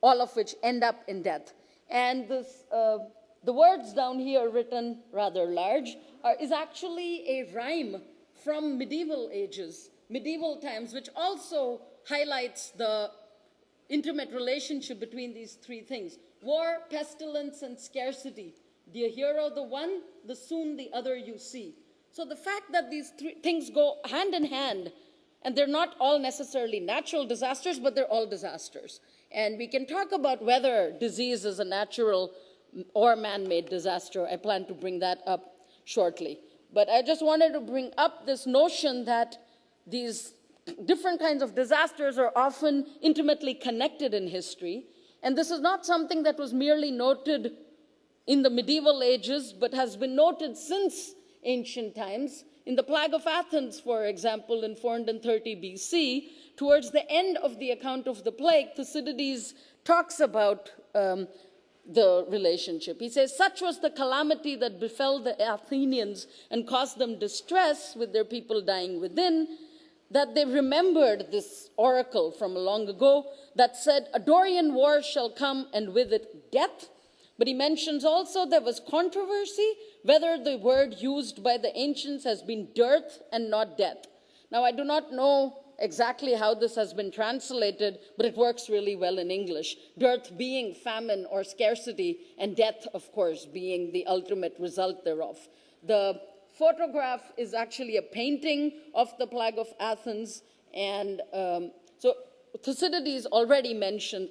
all of which end up in death. And this, the words down here written rather large is actually a rhyme from medieval ages, medieval times, which also highlights the intimate relationship between these three things: war, pestilence, and scarcity. The hero the one, the soon the other you see. So the fact that these three things go hand in hand, and they're not all necessarily natural disasters, but they're all disasters. And we can talk about whether disease is a natural or man-made disaster. I plan to bring that up shortly. But I just wanted to bring up this notion that these different kinds of disasters are often intimately connected in history. And this is not something that was merely noted in the medieval ages, but has been noted since ancient times. In the Plague of Athens, for example, in 430 BC, towards the end of the account of the plague, Thucydides talks about the relationship. He says, "Such was the calamity that befell the Athenians and caused them distress with their people dying within, that they remembered this oracle from long ago that said, 'A Dorian war shall come, and with it death.'" But he mentions also there was controversy whether the word used by the ancients has been dearth and not death. Now, I do not know exactly how this has been translated, but it works really well in English. Dearth being famine or scarcity, and death, of course, being the ultimate result thereof. The photograph is actually a painting of the Plague of Athens, and so Thucydides already mentioned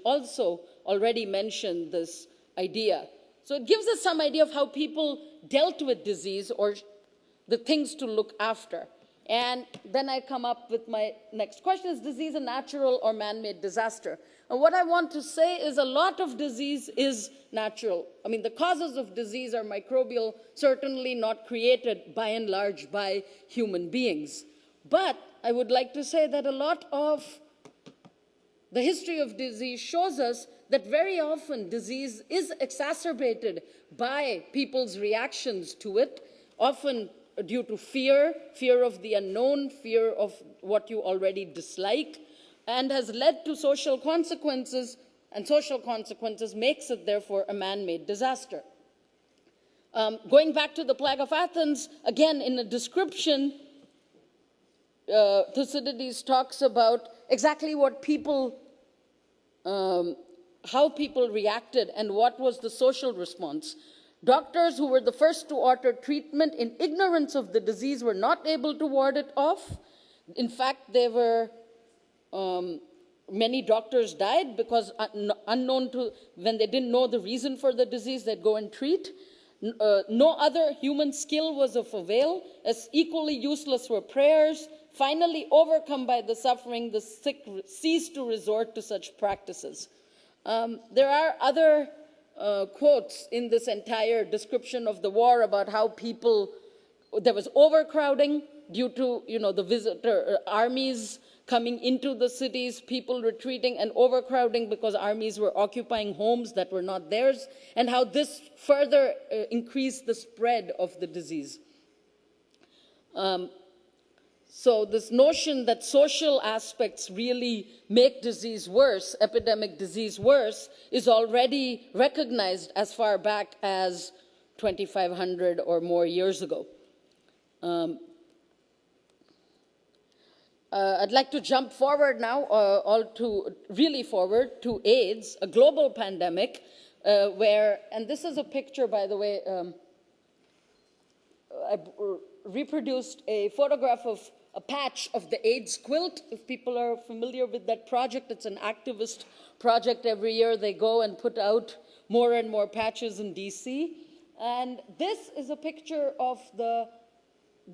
this idea. So it gives us some idea of how people dealt with disease or the things to look after. And then I come up with my next question: is disease a natural or man-made disaster? And what I want to say is a lot of disease is natural. I mean, the causes of disease are microbial, certainly not created by and large by human beings. But I would like to say that a lot of the history of disease shows us that very often disease is exacerbated by people's reactions to it, often due to fear of the unknown, fear of what you already dislike, and has led to social consequences, and social consequences makes it therefore a man-made disaster. Going back to the Plague of Athens, again in a description, Thucydides talks about exactly what people how people reacted and what was the social response. Doctors who were the first to order treatment in ignorance of the disease were not able to ward it off. In fact, they were many doctors died because unknown to, when they didn't know the reason for the disease, they'd go and treat. No other human skill was of avail. As equally useless were prayers. Finally, overcome by the suffering, the sick ceased to resort to such practices. There are other quotes in this entire description of the war about how people, there was overcrowding due to, the visitor armies coming into the cities, people retreating, and overcrowding because armies were occupying homes that were not theirs, and how this further increased the spread of the disease. So this notion that social aspects really make disease worse, epidemic disease worse, is already recognized as far back as 2,500 or more years ago. I'd like to jump forward now, really forward to AIDS, a global pandemic, where, and this is a picture, by the way, I reproduced a photograph of a patch of the AIDS quilt. If people are familiar with that project, it's an activist project. Every year they go and put out more and more patches in DC. And this is a picture of the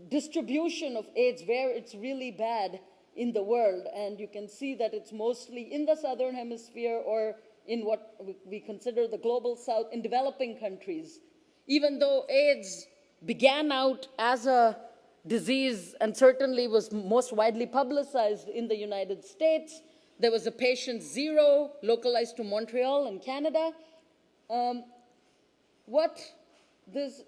distribution of AIDS, where it's really bad in the world. And you can see that it's mostly in the southern hemisphere or in what we consider the global south, in developing countries. Even though AIDS began out as a disease and certainly was most widely publicized in the United States, there was a patient 0 localized to Montreal in Canada.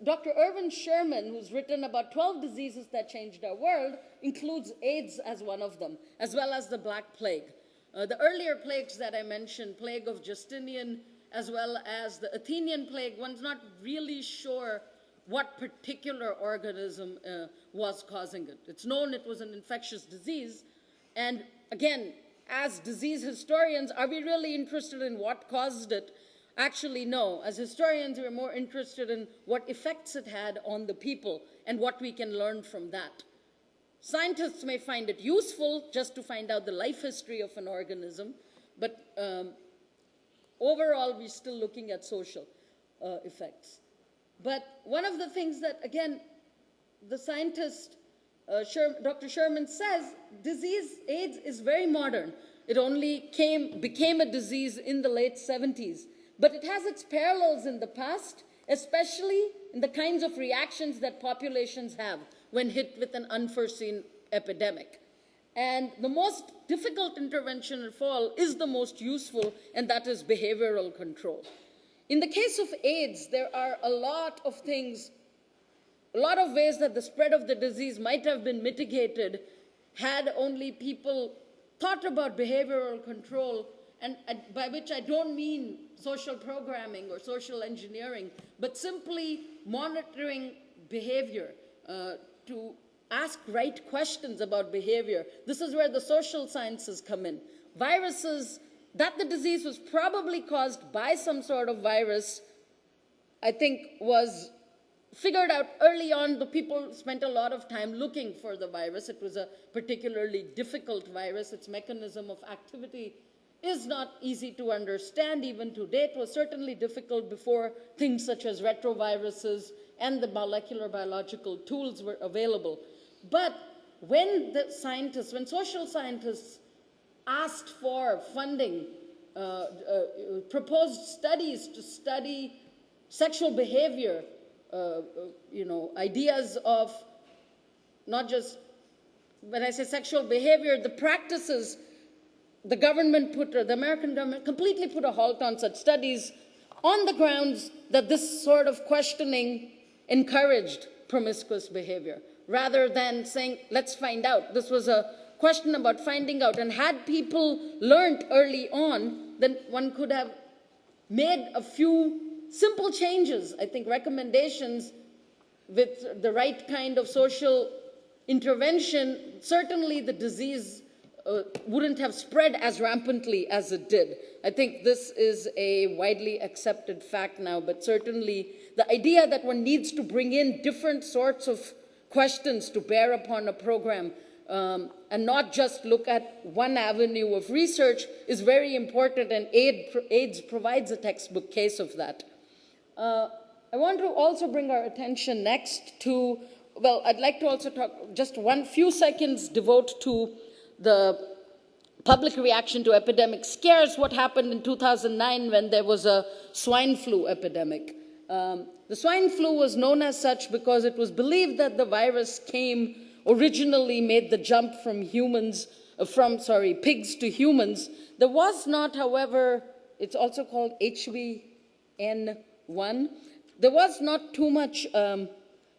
Dr. Irvin Sherman, who's written about 12 diseases that changed our world, includes AIDS as one of them, as well as the Black Plague. The earlier plagues that I mentioned, plague of Justinian, as well as the Athenian plague, one's not really sure what particular organism was causing it. It's known it was an infectious disease. And again, as disease historians, are we really interested in what caused it? Actually, no. As historians, we're more interested in what effects it had on the people and what we can learn from that. Scientists may find it useful just to find out the life history of an organism, but overall, we're still looking at social effects. But one of the things that, again, the scientist, Dr. Sherman says, disease, AIDS, is very modern. It only became a disease in the late 70s. But it has its parallels in the past, especially in the kinds of reactions that populations have when hit with an unforeseen epidemic. And the most difficult intervention of all is the most useful, and that is behavioral control. In the case of AIDS, there are a lot of things, a lot of ways that the spread of the disease might have been mitigated had only people thought about behavioral control, and by which I don't mean social programming or social engineering, but simply monitoring behavior, to ask right questions about behavior. This is where the social sciences come in. Viruses, that the disease was probably caused by some sort of virus, I think was figured out early on. The people spent a lot of time looking for the virus. It was a particularly difficult virus. Its mechanism of activity is not easy to understand even to date. It was certainly difficult before things such as retroviruses and the molecular biological tools were available. But when social scientists asked for funding, proposed studies to study sexual behavior, ideas of not just, when I say sexual behavior, the practices, the American government completely put a halt on such studies on the grounds that this sort of questioning encouraged promiscuous behavior, rather than saying, let's find out. This was a question about finding out. And had people learned early on, then one could have made a few simple changes, I think recommendations with the right kind of social intervention. Certainly the disease wouldn't have spread as rampantly as it did. I think this is a widely accepted fact now, but certainly the idea that one needs to bring in different sorts of questions to bear upon a program and not just look at one avenue of research is very important, and AIDS provides a textbook case of that. I want to also bring our attention next to, well, I'd like to also talk, just few seconds devote to the public reaction to epidemic scares, what happened in 2009 when there was a swine flu epidemic. The swine flu was known as such because it was believed that the virus originally made the jump from pigs to humans. There was not, however, it's also called HV-N1. There was not too much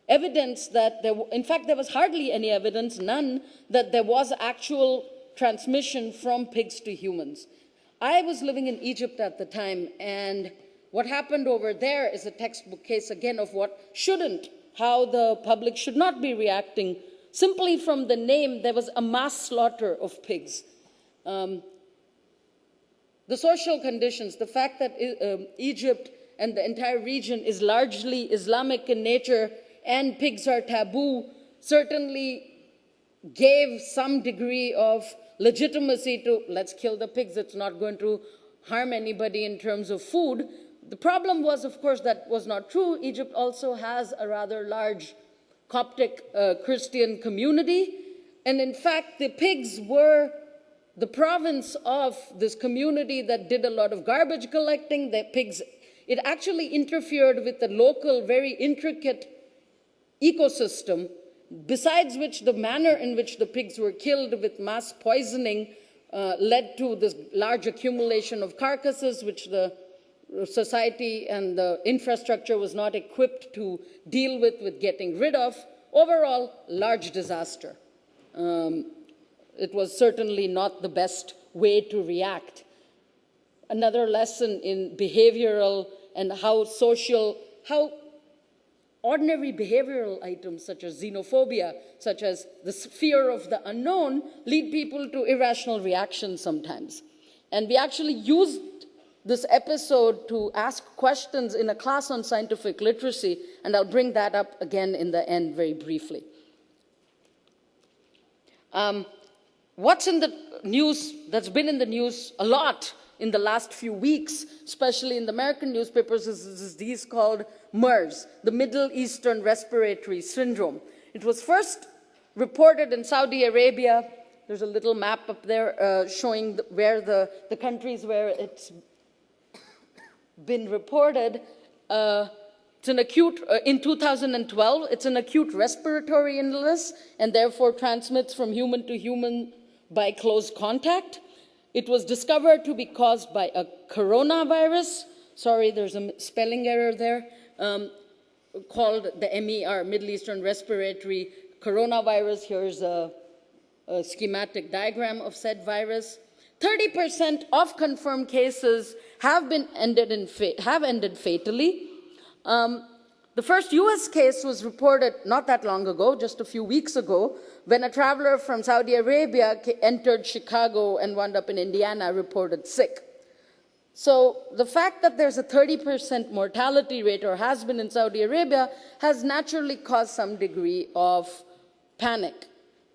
evidence that in fact, there was hardly any evidence, none, that there was actual transmission from pigs to humans. I was living in Egypt at the time, and what happened over there is a textbook case, again, of how the public should not be reacting. Simply from the name, there was a mass slaughter of pigs. The social conditions, the fact that Egypt and the entire region is largely Islamic in nature and pigs are taboo, certainly gave some degree of legitimacy to, let's kill the pigs, it's not going to harm anybody in terms of food. The problem was, of course, that was not true. Egypt also has a rather large Coptic Christian community, and in fact, the pigs were the province of this community that did a lot of garbage collecting. It actually interfered with the local, very intricate ecosystem, besides which the manner in which the pigs were killed with mass poisoning led to this large accumulation of carcasses, which the society and the infrastructure was not equipped to deal with getting rid of. Overall, large disaster. It was certainly not the best way to react. Another lesson in behavioral and how ordinary behavioral items such as xenophobia, such as the fear of the unknown, lead people to irrational reactions sometimes. And we actually used this episode to ask questions in a class on scientific literacy, and I'll bring that up again in the end very briefly. What's in the news, that's been in the news a lot in the last few weeks, especially in the American newspapers, is this disease called MERS, the Middle Eastern Respiratory Syndrome. It was first reported in Saudi Arabia. There's a little map up there showing where the countries where it's been reported. It's an acute, in 2012, it's an acute respiratory illness and therefore transmits from human to human by close contact. It was discovered to be caused by a coronavirus. Sorry, there's a spelling error there. Called the MER, Middle Eastern Respiratory Coronavirus. Here's a schematic diagram of said virus. 30% of confirmed cases have ended fatally. The first US case was reported not that long ago, just a few weeks ago, when a traveler from Saudi Arabia entered Chicago and wound up in Indiana, reported sick. So the fact that there's a 30% mortality rate, or has been in Saudi Arabia, has naturally caused some degree of panic.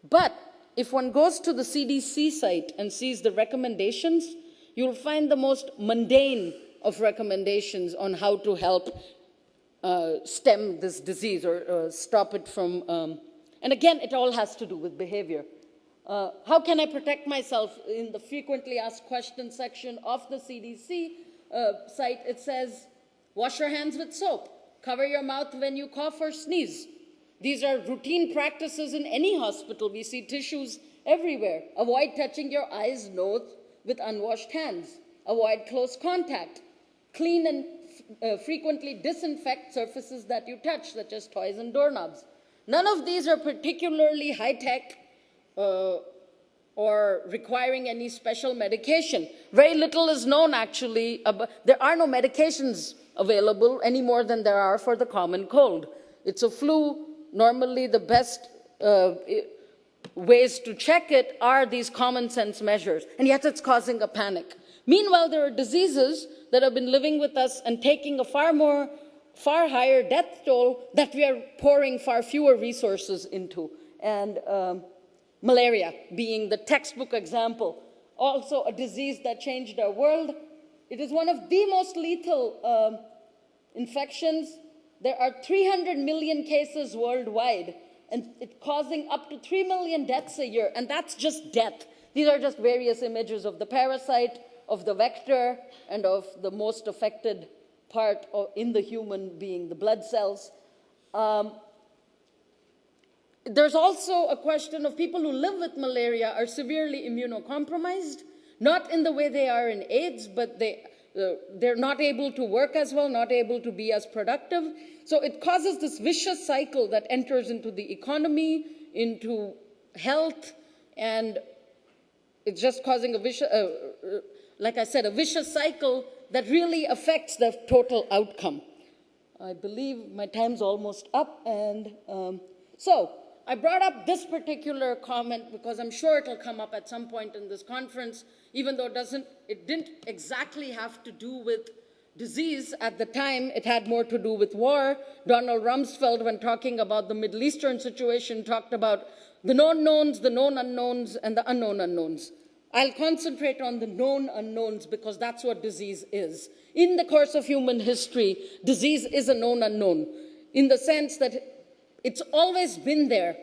But if one goes to the CDC site and sees the recommendations, you'll find the most mundane of recommendations on how to help stem this disease or stop it from, and again, it all has to do with behavior. How can I protect myself? In the frequently asked questions section of the CDC site, it says, wash your hands with soap, cover your mouth when you cough or sneeze. These are routine practices in any hospital. We see tissues everywhere. Avoid touching your eyes, nose with unwashed hands. Avoid close contact. Clean and frequently disinfect surfaces that you touch, such as toys and doorknobs. None of these are particularly high-tech or requiring any special medication. Very little is known, actually. There are no medications available any more than there are for the common cold. It's a flu. Normally, the best ways to check it are these common sense measures, and yet it's causing a panic. Meanwhile, there are diseases that have been living with us and taking a far higher death toll that we are pouring far fewer resources into. And malaria being the textbook example, also a disease that changed our world. It is one of the most lethal infections. There are 300 million cases worldwide, and it's causing up to 3 million deaths a year, and that's just death. These are just various images of the parasite, of the vector, and of the most affected part in the human being, the blood cells. There's also a question of people who live with malaria are severely immunocompromised, not in the way they are in AIDS, but they're not able to work as well, not able to be as productive. So it causes this vicious cycle that enters into the economy, into health, and it's just causing a vicious, like I said, a vicious cycle that really affects the total outcome. I believe my time's almost up, and so I brought up this particular comment because I'm sure it'll come up at some point in this conference, even though it didn't exactly have to do with disease at the time. It had more to do with war. Donald Rumsfeld, when talking about the Middle Eastern situation, talked about the known knowns, the known unknowns, and the unknown unknowns. I'll concentrate on the known unknowns because that's what disease is. In the course of human history, disease is a known unknown in the sense that it's always been there.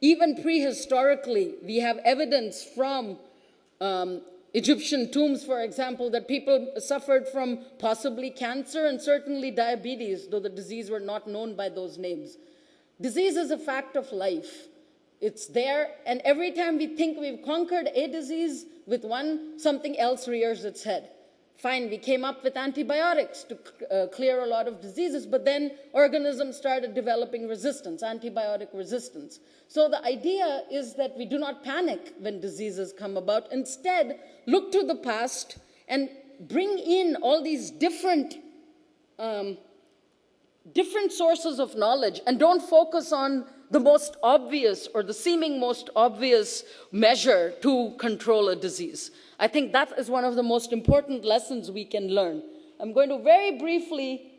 Even prehistorically, we have evidence from Egyptian tombs, for example, that people suffered from possibly cancer and certainly diabetes, though the disease were not known by those names. Disease is a fact of life. It's there, and every time we think we've conquered a disease with one, something else rears its head. Fine, we came up with antibiotics to clear a lot of diseases, but then organisms started developing resistance, antibiotic resistance. So the idea is that we do not panic when diseases come about. Instead, look to the past and bring in all these different sources of knowledge, and don't focus on the most obvious or the seeming most obvious measure to control a disease. I think that is one of the most important lessons we can learn. I'm going to very briefly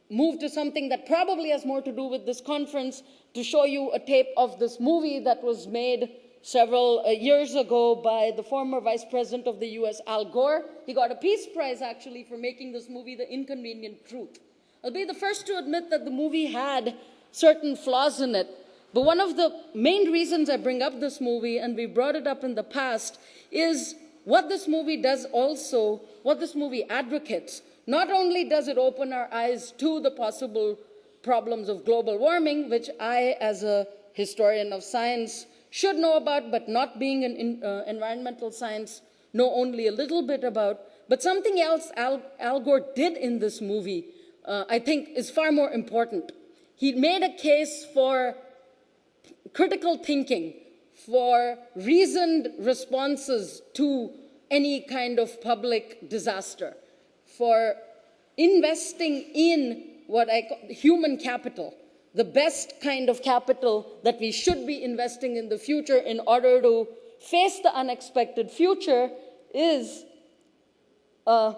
move to something that probably has more to do with this conference to show you a tape of this movie that was made several years ago by the former Vice President of the US, Al Gore. He got a Peace Prize, actually, for making this movie, The Inconvenient Truth. I'll be the first to admit that the movie had certain flaws in it, but one of the main reasons I bring up this movie, and we brought it up in the past, is what this movie does also, what this movie advocates. Not only does it open our eyes to the possible problems of global warming, which I, as a historian of science, should know about, but not being in environmental science, know only a little bit about, but something else Al Gore did in this movie, I think, is far more important. He made a case for critical thinking, for reasoned responses to any kind of public disaster, for investing in what I call human capital, the best kind of capital that we should be investing in the future in order to face the unexpected future is the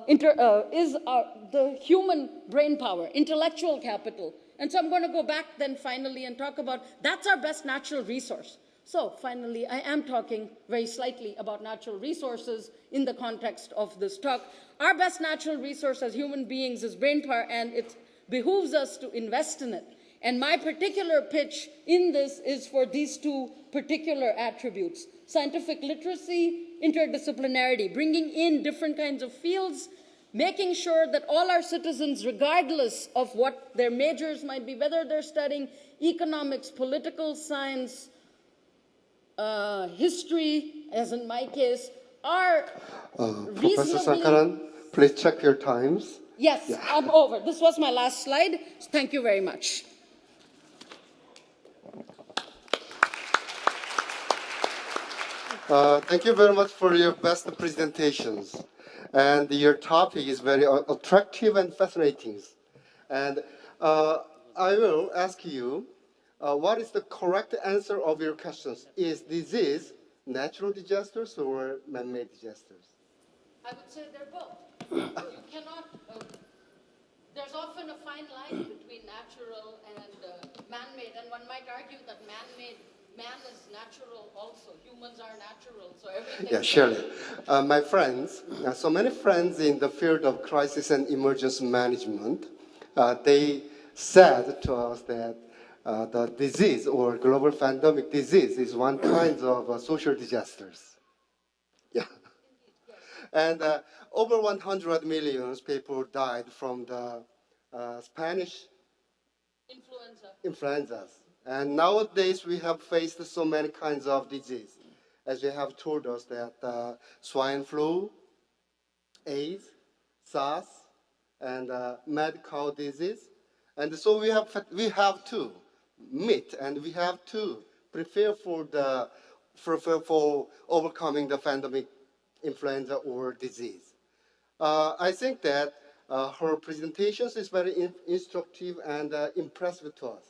human brain power, intellectual capital. And so I'm going to go back then finally and talk about that's our best natural resource. So finally, I am talking very slightly about natural resources in the context of this talk. Our best natural resource as human beings is brain power, and it behooves us to invest in it. And my particular pitch in this is for these two particular attributes: scientific literacy, interdisciplinarity, bringing in different kinds of fields, making sure that all our citizens, regardless of what their majors might be, whether they're studying economics, political science, history, as in my case, are Professor Sankaran, please check your times. Yes, Yeah. I'm over. This was my last slide. So thank you very much. Thank you very much for your best presentations. And your topic is very attractive and fascinating. And I will ask you, what is the correct answer of your questions? Is disease natural disasters or man-made disasters? I would say they're both. You cannot, there's often a fine line between natural and man-made, and one might argue that man-made man is natural also. Humans are natural, so everything. Yeah, surely. My friends, so many friends in the field of crisis and emergency management, they said to us that the disease or global pandemic disease is one kind of social disasters. Yeah. And over 100 million people died from the Spanish influenzas. And nowadays we have faced so many kinds of disease, as you have told us that swine flu, AIDS, SARS, and mad cow disease. And so we have to meet and we have to prepare for overcoming the pandemic influenza or disease. I think that her presentations is very instructive and impressive to us.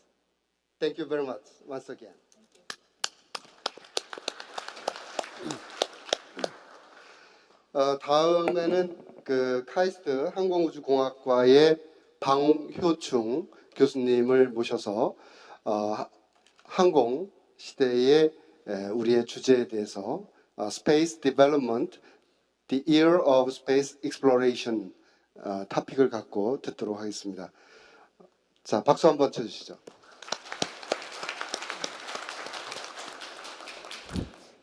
Thank you very much once again. 다음에는 그 카이스트 항공우주공학과의 방효충 교수님을 모셔서 항공 시대의 우리의 주제에 대해서 Space Development, the Year of Space Exploration 토픽을 갖고 듣도록 하겠습니다. 자, 박수 한번 쳐주시죠.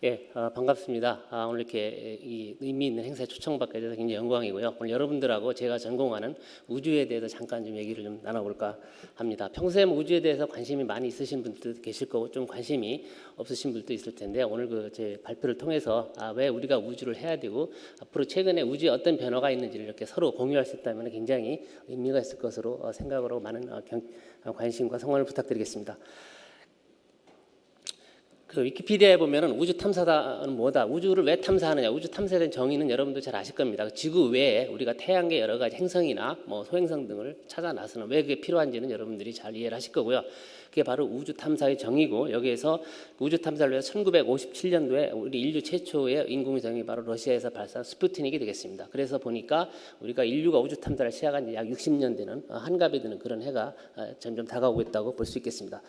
예, 반갑습니다. 오늘 이렇게 이 의미 있는 행사에 초청받게 돼서 굉장히 영광이고요. 오늘 여러분들하고 제가 전공하는 우주에 대해서 잠깐 좀 얘기를 좀 나눠볼까 합니다. 평소에 우주에 대해서 관심이 많이 있으신 분들도 계실 거고 좀 관심이 없으신 분들도 있을 텐데 오늘 그 제 발표를 통해서 왜 우리가 우주를 해야 되고 앞으로 최근에 우주에 어떤 변화가 있는지를 이렇게 서로 공유할 수 있다면 굉장히 의미가 있을 것으로 생각으로 많은 관심과 성원을 부탁드리겠습니다. 그 위키피디아에 보면은 우주 탐사는 뭐다? 우주를 왜 탐사하느냐? 우주 탐사에 대한 정의는 여러분도 잘 아실 겁니다. 지구 외에 우리가 태양계 여러 가지 행성이나 뭐 소행성 등을 찾아 나서는 왜 그게 필요한지는 여러분들이 잘 이해를 하실 거고요. 그게 바로 우주 탐사의 정의고 여기에서 우주 탐사를 위해서 1957년도에 우리 인류 최초의 인공위성이 바로 러시아에서 발사한 스푸트닉이 되겠습니다. 그래서 보니까 우리가 인류가 우주 탐사를 시작한 지 약 60년 되는 한갑이 되는 그런 해가 점점 다가오고 있다고 볼 수 있겠습니다.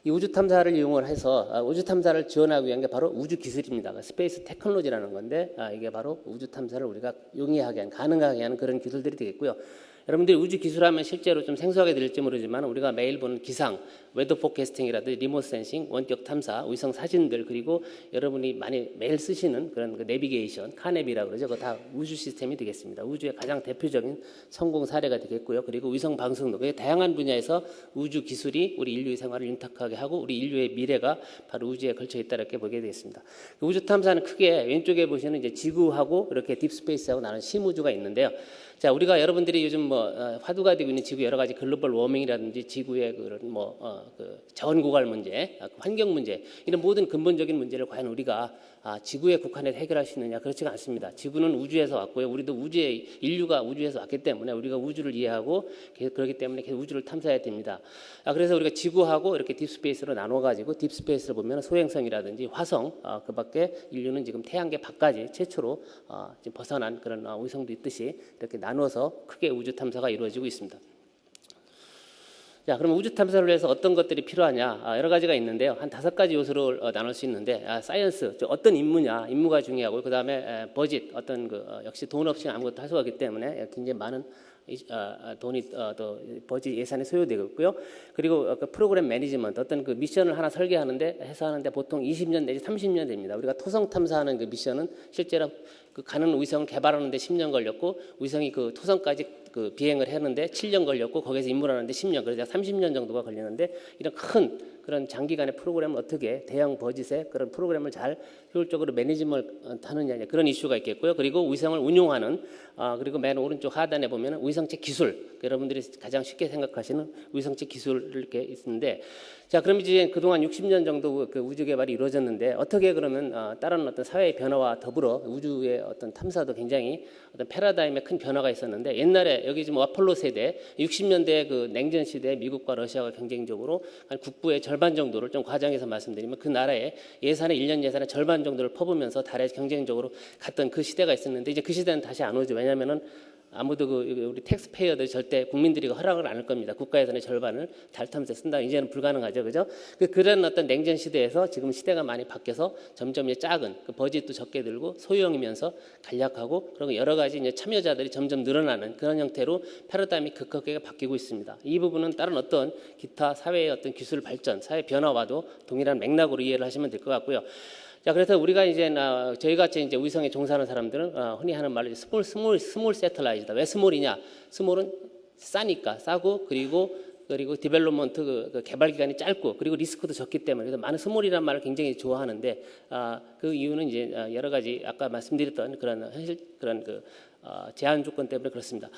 이 우주 탐사를 이용을 해서 우주 탐사를 지원하기 위한 게 바로 우주 기술입니다. 스페이스 테크놀로지라는 건데 이게 바로 우주 탐사를 우리가 용이하게 하는, 가능하게 하는 그런 기술들이 되겠고요. 여러분들이 우주 기술하면 실제로 좀 생소하게 들릴지 모르지만 우리가 매일 보는 기상, 웨더 포캐스팅이라든지 리모트 센싱, 원격 탐사, 위성 사진들 그리고 여러분이 많이 매일 쓰시는 그런 그 내비게이션, 카네비라고 그러죠. 그거 다 우주 시스템이 되겠습니다. 우주의 가장 대표적인 성공 사례가 되겠고요. 그리고 위성 방송도 다양한 분야에서 우주 기술이 우리 인류의 생활을 윤택하게 하고 우리 인류의 미래가 바로 우주에 걸쳐 있다 이렇게 보게 되겠습니다. 우주 탐사는 크게 왼쪽에 보시는 이제 지구하고 이렇게 딥스페이스하고 나는 심우주가 있는데요. 자, 우리가 여러분들이 요즘 뭐 화두가 되고 있는 지구 여러 가지 글로벌 워밍이라든지 지구의 그런 그 자원 고갈 문제, 환경 문제 이런 모든 근본적인 문제를 과연 우리가 지구에 국한해서 해결할 수 있느냐 그렇지가 않습니다. 지구는 우주에서 왔고요. 우리도 인류가 우주에서 왔기 때문에 우리가 우주를 이해하고 그렇기 때문에 계속 우주를 탐사해야 됩니다. 그래서 우리가 지구하고 이렇게 딥스페이스로 나눠가지고 딥스페이스를 보면 소행성이라든지 화성 그밖에 인류는 지금 태양계 밖까지 최초로 지금 벗어난 그런 위성도 있듯이 이렇게 나눠서 크게 우주 탐사가 이루어지고 있습니다. 자, 그럼 우주 탐사를 위해서 어떤 것들이 필요하냐? 여러 가지가 있는데요. 한 5가지 요소로 나눌 수 있는데, 사이언스, 어떤 임무냐? 임무가 중요하고, 그 다음에 버짓, 어떤 역시 돈 없이 아무것도 할 수가 없기 때문에 굉장히 많은 돈이 또 버짓 예산이 소요되고요. 그리고 그 프로그램 매니지먼트 어떤 그 미션을 하나 설계하는데 해서 하는데 보통 20년 내지 30년 됩니다. 우리가 토성 탐사하는 그 미션은 실제로 그 가는 위성을 개발하는데 10년 걸렸고 위성이 그 토성까지 그 비행을 했는데 7년 걸렸고 거기서 임무하는데 10년 그래서 30년 정도가 걸리는데 이런 큰 그런 장기간의 프로그램을 어떻게 대형 버짓의 그런 프로그램을 잘 효율적으로 매니지먼트 하느냐 그런 이슈가 있겠고요. 그리고 위성을 운용하는 그리고 맨 오른쪽 하단에 보면 위성체 기술 여러분들이 가장 쉽게 생각하시는 위성체 기술 이렇게 있는데 자 그럼 이제 그동안 60년 정도 그 우주 개발이 이루어졌는데 어떻게 그러면 다른 어떤 사회의 변화와 더불어 우주의 어떤 탐사도 굉장히 어떤 패러다임에 큰 변화가 있었는데 옛날에 여기 지금 아폴로 세대 60년대 그 냉전 시대에 미국과 러시아가 경쟁적으로 한 국부의 절반 정도를 좀 과장해서 말씀드리면 그 나라의 예산의 1년 예산의 절반 정도를 퍼부면서 달에 경쟁적으로 갔던 그 시대가 있었는데 이제 그 시대는 다시 안 오죠. 왜냐하면은 아무도 우리 텍스페이어들 절대 국민들이 허락을 안 할 겁니다. 국가 예산의 절반을 달 탐사에 쓴다. 이제는 불가능하죠, 그죠? 그런 어떤 냉전 시대에서 지금 시대가 많이 바뀌어서 점점 이제 작은 버짓도 적게 들고 소형이면서 간략하고 그리고 여러 가지 이제 참여자들이 점점 늘어나는 그런 형태로 패러다임이 급격하게 바뀌고 있습니다. 이 부분은 다른 어떤 기타 사회의 어떤 기술 발전, 사회 변화와도 동일한 맥락으로 이해를 하시면 될 것 같고요. 자, 그래서 우리가 이제 저희 같이 이제 위성에 종사하는 사람들은 흔히 하는 말로 스몰 세틀라이트다. 왜 스몰이냐? 스몰은 싸니까 싸고 그리고 디벨롭먼트 그 개발 기간이 짧고 그리고 리스크도 적기 때문에 그래서 많은 스몰이라는 말을 굉장히 좋아하는데 그 이유는 이제 여러 가지 아까 말씀드렸던 그런 현실 그런 제한 조건 때문에 그렇습니다.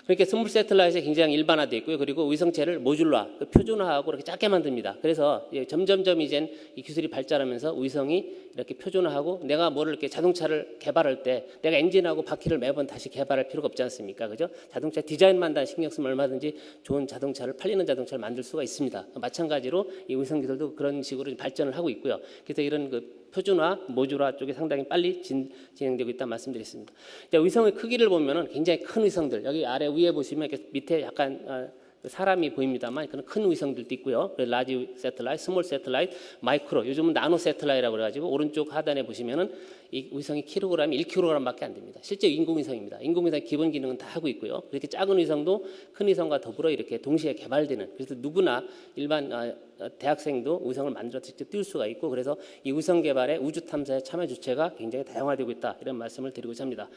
그렇게 스몰 세틀라이트가 굉장히 일반화되어 있고요. 그리고 위성체를 모듈화, 표준화하고 이렇게 작게 만듭니다. 그래서 점점점 이젠 이 기술이 발전하면서 위성이 이렇게 표준화하고 내가 뭐를 이렇게 자동차를 개발할 때 내가 엔진하고 바퀴를 매번 다시 개발할 필요가 없지 않습니까? 그죠? 자동차 디자인만 다 신경 쓰면 얼마든지 좋은 자동차를 팔리는 자동차를 만들 수가 있습니다. 마찬가지로 이 위성 기술도 그런 식으로 발전을 하고 있고요. 그래서 이런 표준화, 모듈화 쪽에 상당히 빨리 진행되고 있다 말씀드렸습니다. 위성의 크기를 보면은 굉장히 큰 위성들 여기 아래 위에 보시면 이렇게 밑에 약간 사람이 보입니다만 그런 큰 위성들도 있고요. 라지 세틀라이트, 스몰 세틀라이트, 마이크로, 요즘은 나노 세틀라이트라고 그래가지고 오른쪽 하단에 보시면은 이 위성이 킬로그램이 1kg밖에 안 됩니다. 실제 인공위성입니다. 인공위성 기본 기능은 다 하고 있고요. 그렇게 작은 위성도 큰 위성과 더불어 이렇게 동시에 개발되는 그래서 누구나 일반 대학생도 위성을 만들어 직접 띄울 수가 있고 그래서 이 위성 개발에 우주 탐사의 참여 주체가 굉장히 다양화되고 있다 이런 말씀을 드리고자 합니다.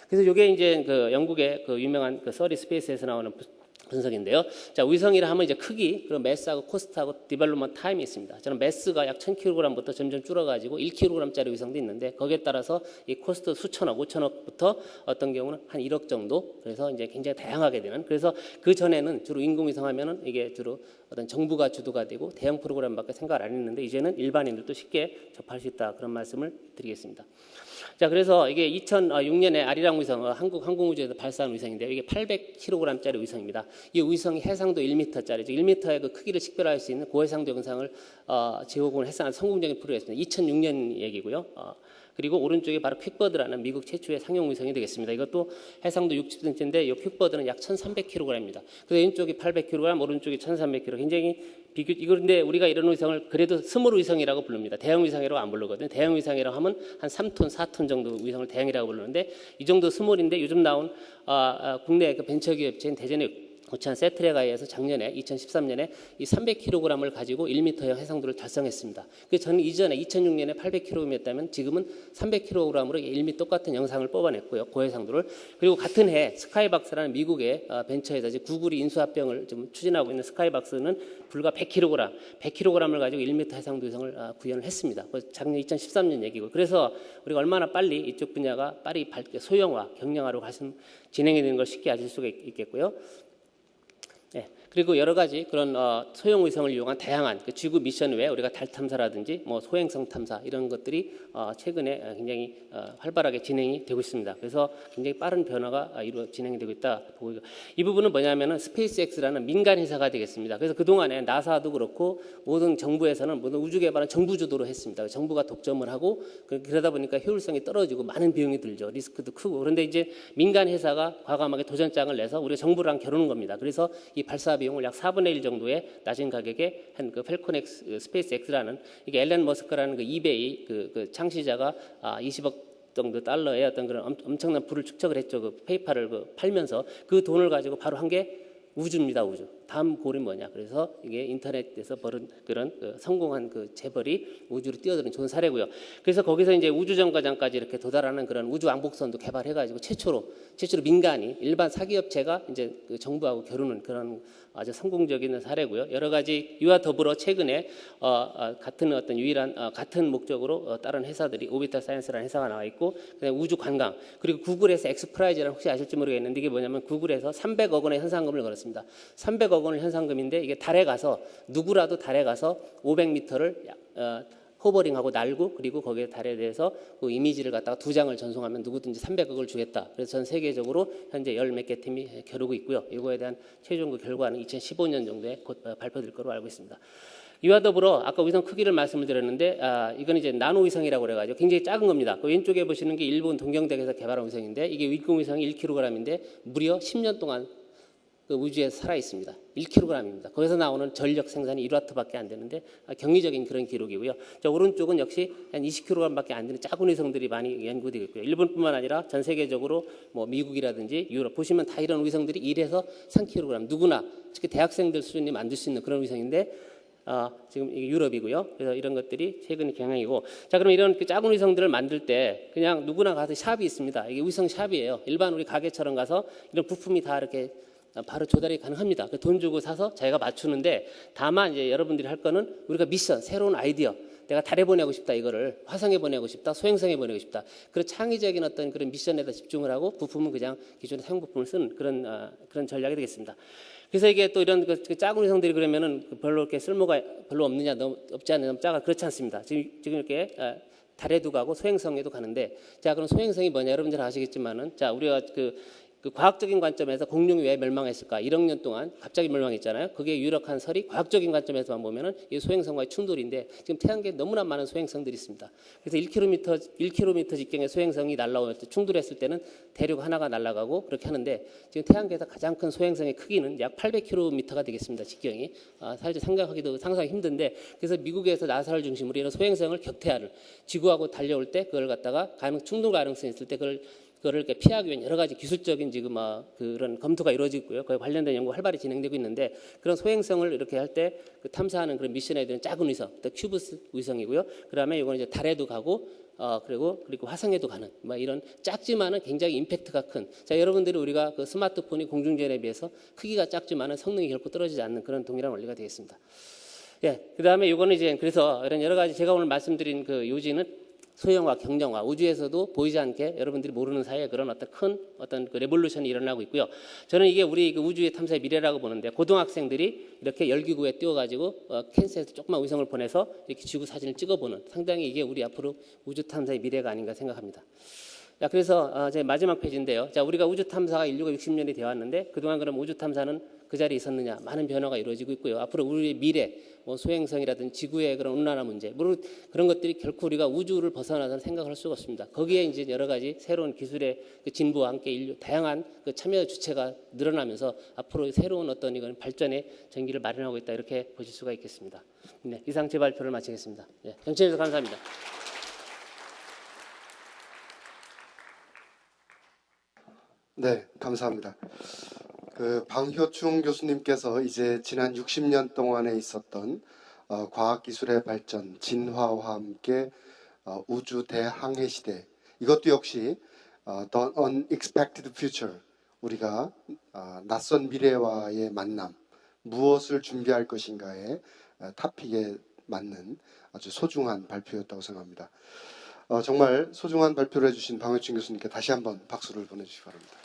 그래서 이게 이제 영국의 유명한 서리 스페이스에서 나오는 분석인데요. 자, 위성이라 하면 이제 크기, 그리고 매스하고 코스트하고 디벨롭먼트 타임이 있습니다. 저는 매스가 약 1000kg부터 점점 줄어가지고 1kg짜리 위성도 있는데 거기에 따라서 이 코스트 수천억, 5천억부터 어떤 경우는 한 1억 정도. 그래서 이제 굉장히 다양하게 되는. 그래서 그 전에는 주로 인공위성 하면은 이게 주로 어떤 정부가 주도가 되고 대형 프로그램밖에 생각을 안 했는데 이제는 일반인들도 쉽게 접할 수 있다 그런 말씀을 드리겠습니다. 자, 그래서 이게 2006년에 아리랑 위성 한국 항공우주에서 발사한 위성인데요. 이게 800kg짜리 위성입니다. 이 위성이 해상도 1m짜리죠. 1m의 그 크기를 식별할 수 있는 고해상도 영상을 제공을 해서 성공적인 프로였습니다. 2006년 얘기고요. 그리고 오른쪽에 바로 퀵버드라는 미국 최초의 상용 위성이 되겠습니다. 이것도 해상도 60cm인데 이 퀵버드는 약 1,300kg입니다. 그래서 왼쪽이 800kg, 오른쪽이 1,300kg. 굉장히 이런데 우리가 이런 위성을 그래도 스몰 위성이라고 부릅니다. 대형 위성이라고 안 부르거든요. 대형 위성이라고 하면 한 3톤, 4톤 정도 위성을 대형이라고 부르는데 이 정도 스몰인데 요즘 나온 국내 벤처기업체인 대전의 고치한 세트레가이에서 작년에 2013년에 이 300kg을 가지고 1m형 해상도를 달성했습니다. 그래서 저는 이전에 2006년에 800kg이었다면 지금은 300kg으로 1m 똑같은 영상을 뽑아냈고요. 고해상도를. 그리고 같은 해 스카이박스라는 미국의 벤처에서 구글이 인수합병을 좀 추진하고 있는 스카이박스는 불과 100kg을 가지고 1m 해상도 위성을 구현을 했습니다. 작년 2013년 얘기고. 그래서 우리가 얼마나 빨리 이쪽 분야가 빨리 소형화, 경량화로 진행이 되는 걸 쉽게 아실 수가 있겠고요. 네. 그리고 여러 가지 그런 소형 위성을 이용한 다양한 지구 미션 외에 우리가 달 탐사라든지 뭐 소행성 탐사 이런 것들이 최근에 굉장히 활발하게 진행이 되고 있습니다. 그래서 굉장히 빠른 변화가 진행이 되고 있다 보고 이 부분은 뭐냐면은 스페이스X라는 민간 회사가 되겠습니다. 그래서 그 동안에 나사도 그렇고 모든 정부에서는 모든 우주 개발은 정부 주도로 했습니다. 정부가 독점을 하고 그러다 보니까 효율성이 떨어지고 많은 비용이 들죠. 리스크도 크고 그런데 이제 민간 회사가 과감하게 도전장을 내서 우리가 정부랑 겨루는 겁니다. 그래서 이 발사 비용을 약 4분의 1 정도의 낮은 가격에 한 펠콘X 스페이스X라는 이게 앨런 머스크라는 이베이 창시자가 20억 정도 달러의 어떤 그런 엄청난 부를 축적을 했죠. 페이팔을 팔면서 그 돈을 가지고 바로 한 게 우주입니다. 우주. 다음 골이 뭐냐? 그래서 이게 인터넷에서 벌은 그런 성공한 재벌이 우주로 뛰어드는 좋은 사례고요. 그래서 거기서 이제 우주 정거장까지 이렇게 도달하는 그런 우주 왕복선도 개발해가지고 최초로 민간이 일반 사기업체가 이제 정부하고 겨루는 그런 아주 성공적인 사례고요. 여러 가지 이와 더불어 최근에 같은 어떤 유일한 같은 목적으로 다른 회사들이 오비탈 사이언스라는 회사가 나와 있고 그다음에 우주 관광 그리고 구글에서 엑스프라이즈라는 혹시 아실지 모르겠는데 이게 뭐냐면 구글에서 300억 원의 현상금을 걸었습니다. 300억 원의 현상금인데 이게 달에 가서 누구라도 달에 가서 500m를 호버링하고 날고 그리고 거기에 달에 대해서 그 이미지를 갖다가 2장을 전송하면 누구든지 300억을 주겠다. 그래서 전 세계적으로 현재 10몇 개 팀이 겨루고 있고요. 이거에 대한 최종 결과는 2015년 정도에 곧 발표될 거로 알고 있습니다. 이와 더불어 아까 위성 크기를 말씀을 드렸는데 이건 이제 나노 위성이라고 그래가지고 굉장히 작은 겁니다. 그 왼쪽에 보시는 게 일본 동경대에서 개발한 위성인데 이게 인공위성이 1kg인데 무려 10년 동안 그 우주에 살아 있습니다. 1kg입니다. 거기서 나오는 전력 생산이 1W밖에 안 되는데 경이적인 그런 기록이고요. 저 오른쪽은 역시 한 20kg밖에 안 되는 작은 위성들이 많이 연구되고 있고요. 일본뿐만 아니라 전 세계적으로 뭐 미국이라든지 유럽 보시면 다 이런 위성들이 1에서 3kg 누구나 특히 대학생들 수준이 만들 수 있는 그런 위성인데 지금 이게 유럽이고요. 그래서 이런 것들이 최근의 경향이고, 자 그럼 이런 그 작은 위성들을 만들 때 그냥 누구나 가서 샵이 있습니다. 이게 위성 샵이에요. 일반 우리 가게처럼 가서 이런 부품이 다 이렇게 바로 조달이 가능합니다. 돈 주고 사서 자기가 맞추는데 다만 이제 여러분들이 할 거는 우리가 미션, 새로운 아이디어, 내가 달에 보내고 싶다, 이거를 화성에 보내고 싶다, 소행성에 보내고 싶다. 그런 창의적인 어떤 그런 미션에다 집중을 하고 부품은 그냥 기존의 사용 부품을 쓰는 그런 전략이 되겠습니다. 그래서 이게 또 이런 그 작은 위성들이 그러면은 별로 이렇게 쓸모가 별로 없느냐, 없지 않느냐, 작아 그렇지 않습니다. 지금 이렇게 달에도 가고 소행성에도 가는데, 자 그럼 소행성이 뭐냐, 여러분들 아시겠지만은 자 우리가 그 과학적인 관점에서 공룡이 왜 멸망했을까? 1억 년 동안 갑자기 멸망했잖아요. 그게 유력한 설이 과학적인 관점에서만 보면은 이 소행성과의 충돌인데 지금 태양계에 너무나 많은 소행성들이 있습니다. 그래서 1km 직경의 소행성이 날아올 때 충돌했을 때는 대륙 하나가 날아가고 그렇게 하는데 지금 태양계에서 가장 큰 소행성의 크기는 약 800km가 되겠습니다. 직경이. 사실 생각하기도 상상하기 힘든데 그래서 미국에서 나사를 중심으로 이런 소행성을 격퇴하는 지구하고 달려올 때 그걸 갖다가 충돌 가능성이 있을 때 그거를 이렇게 피하기 위한 여러 가지 기술적인 지금 그런 검토가 이루어지고 있고요. 거기에 관련된 연구가 활발히 진행되고 있는데 그런 소행성을 이렇게 할 때 그 탐사하는 그런 미션에 대한 작은 위성, 또 큐브스 위성이고요. 그다음에 이거는 이제 달에도 가고 그리고 화성에도 가는 이런 작지만은 굉장히 임팩트가 큰. 자 여러분들이 우리가 그 스마트폰이 공중전에 비해서 크기가 작지만은 성능이 결코 떨어지지 않는 그런 동일한 원리가 되겠습니다. 예, 그다음에 이거는 이제 그래서 이런 여러 가지 제가 오늘 말씀드린 그 요지는 소형화, 경량화, 우주에서도 보이지 않게 여러분들이 모르는 사이에 그런 어떤 그 레볼루션이 일어나고 있고요. 저는 이게 우리 그 우주의 탐사의 미래라고 보는데 고등학생들이 이렇게 열기구에 띄워가지고 캔스에서 조그만 위성을 보내서 이렇게 지구 사진을 찍어보는 상당히 이게 우리 앞으로 우주 탐사의 미래가 아닌가 생각합니다. 자, 그래서 제 마지막 페이지인데요. 자, 우리가 우주 탐사가 인류가 60년이 되어 왔는데 그동안 그럼 우주 탐사는 그 자리에 있었느냐? 많은 변화가 이루어지고 있고요. 앞으로 우리의 미래, 소행성이라든지 지구의 그런 온난화 문제, 물론 그런 것들이 결코 우리가 우주를 벗어나서는 생각할 수가 없습니다. 거기에 이제 여러 가지 새로운 기술의 그 진보와 함께 인류 다양한 그 참여 주체가 늘어나면서 앞으로 새로운 어떤 이건 발전의 전기를 마련하고 있다 이렇게 보실 수가 있겠습니다. 네, 이상 제 발표를 마치겠습니다. 네, 경청해 주셔서 감사합니다. 네, 감사합니다. 그 방효충 교수님께서 이제 지난 60년 동안에 있었던 과학기술의 발전, 진화와 함께 우주 대항해 시대, 이것도 역시 the unexpected future, 우리가 낯선 미래와의 만남, 무엇을 준비할 것인가의 타픽에 맞는 아주 소중한 발표였다고 생각합니다. 정말 소중한 발표를 해주신 방효충 교수님께 다시 한번 박수를 보내주시기 바랍니다.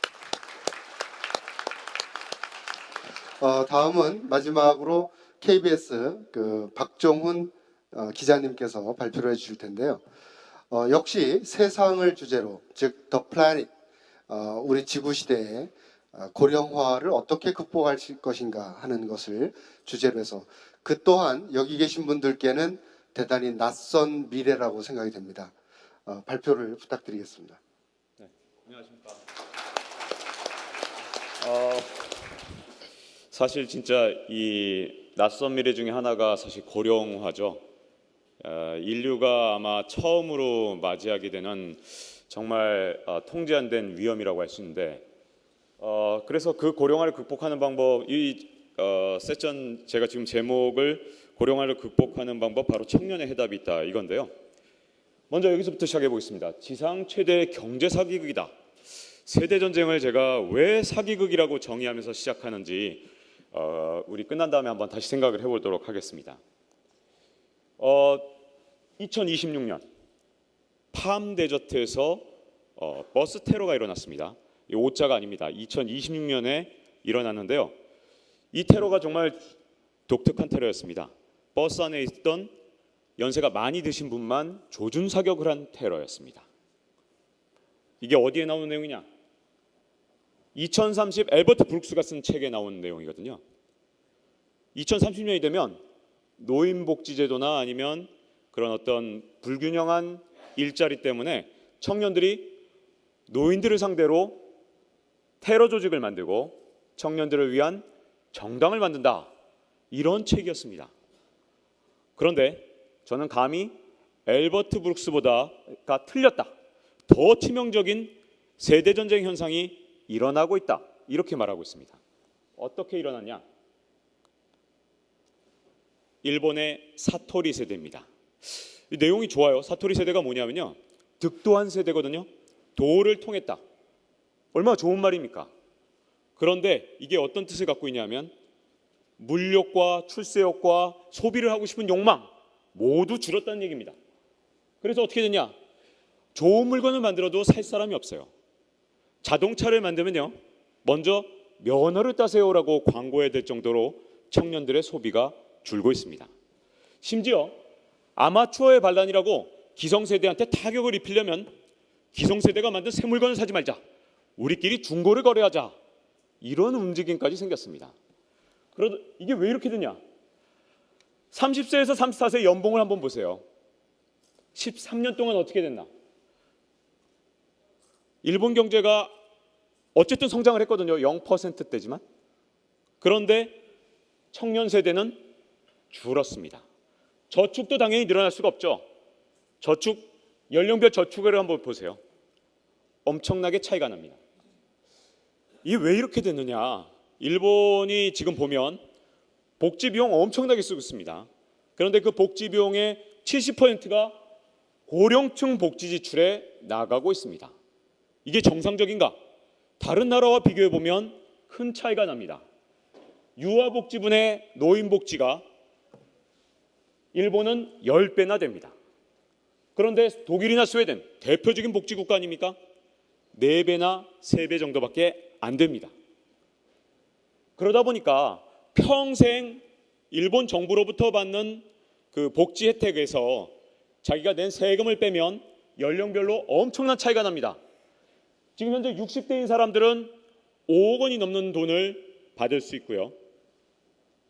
다음은 마지막으로 KBS 그 박종훈 기자님께서 발표를 해주실 텐데요. 역시 세상을 주제로, 즉 The Planet, 우리 지구 시대의 고령화를 어떻게 극복할 것인가 하는 것을 주제로 해서 그 또한 여기 계신 분들께는 대단히 낯선 미래라고 생각이 됩니다. 발표를 부탁드리겠습니다. 네, 안녕하십니까. 사실 진짜 이 낯선 미래 중에 하나가 사실 고령화죠. 인류가 아마 처음으로 맞이하게 되는 정말 통제 안 된 위험이라고 할 수 있는데, 그래서 그 고령화를 극복하는 방법, 이 세션 제가 지금 제목을 고령화를 극복하는 방법 바로 청년의 해답이 있다 이건데요. 먼저 여기서부터 시작해 보겠습니다. 지상 최대 경제 사기극이다. 세대 전쟁을 제가 왜 사기극이라고 정의하면서 시작하는지 우리 끝난 다음에 한번 다시 생각을 해보도록 하겠습니다. 2026년 팜 데저트에서 버스 테러가 일어났습니다. 이 오자가 아닙니다. 2026년에 일어났는데요. 이 테러가 정말 독특한 테러였습니다. 버스 안에 있던 연세가 많이 드신 분만 조준 사격을 한 테러였습니다. 이게 어디에 나오는 내용이냐? 2030 엘버트 브룩스가 쓴 책에 나온 내용이거든요. 2030년이 되면 노인복지제도나 아니면 그런 어떤 불균형한 일자리 때문에 청년들이 노인들을 상대로 테러 조직을 만들고 청년들을 위한 정당을 만든다. 이런 책이었습니다. 그런데 저는 감히 엘버트 브룩스보다가 틀렸다. 더 치명적인 세대전쟁 현상이 일어나고 있다. 이렇게 말하고 있습니다. 어떻게 일어났냐? 일본의 사토리 세대입니다. 이 내용이 좋아요. 사토리 세대가 뭐냐면요, 득도한 세대거든요. 도를 통했다. 얼마나 좋은 말입니까? 그런데 이게 어떤 뜻을 갖고 있냐면 물욕과 출세욕과 소비를 하고 싶은 욕망 모두 줄었다는 얘기입니다. 그래서 어떻게 되냐? 좋은 물건을 만들어도 살 사람이 없어요. 자동차를 만들면요, 먼저 면허를 따세요라고 광고해야 될 정도로 청년들의 소비가 줄고 있습니다. 심지어 아마추어의 반란이라고 기성세대한테 타격을 입히려면 기성세대가 만든 새 물건을 사지 말자, 우리끼리 중고를 거래하자, 이런 움직임까지 생겼습니다. 그러다 이게 왜 이렇게 되냐? 30세에서 34세 연봉을 한번 보세요. 13년 동안 어떻게 됐나? 일본 경제가 어쨌든 성장을 했거든요. 0%대지만. 그런데 청년 세대는 줄었습니다. 저축도 당연히 늘어날 수가 없죠. 저축, 연령별 저축을 한번 보세요. 엄청나게 차이가 납니다. 이게 왜 이렇게 됐느냐? 일본이 지금 보면 복지 비용 엄청나게 쓰고 있습니다. 그런데 그 복지 비용의 70%가 고령층 복지 지출에 나가고 있습니다. 이게 정상적인가? 다른 나라와 비교해 보면 큰 차이가 납니다. 유아복지분의 노인복지가 일본은 10배나 됩니다. 그런데 독일이나 스웨덴, 대표적인 복지국가 아닙니까? 4배나 3배 정도밖에 안 됩니다. 그러다 보니까 평생 일본 정부로부터 받는 그 복지 혜택에서 자기가 낸 세금을 빼면 연령별로 엄청난 차이가 납니다. 지금 현재 60대인 사람들은 5억 원이 넘는 돈을 받을 수 있고요.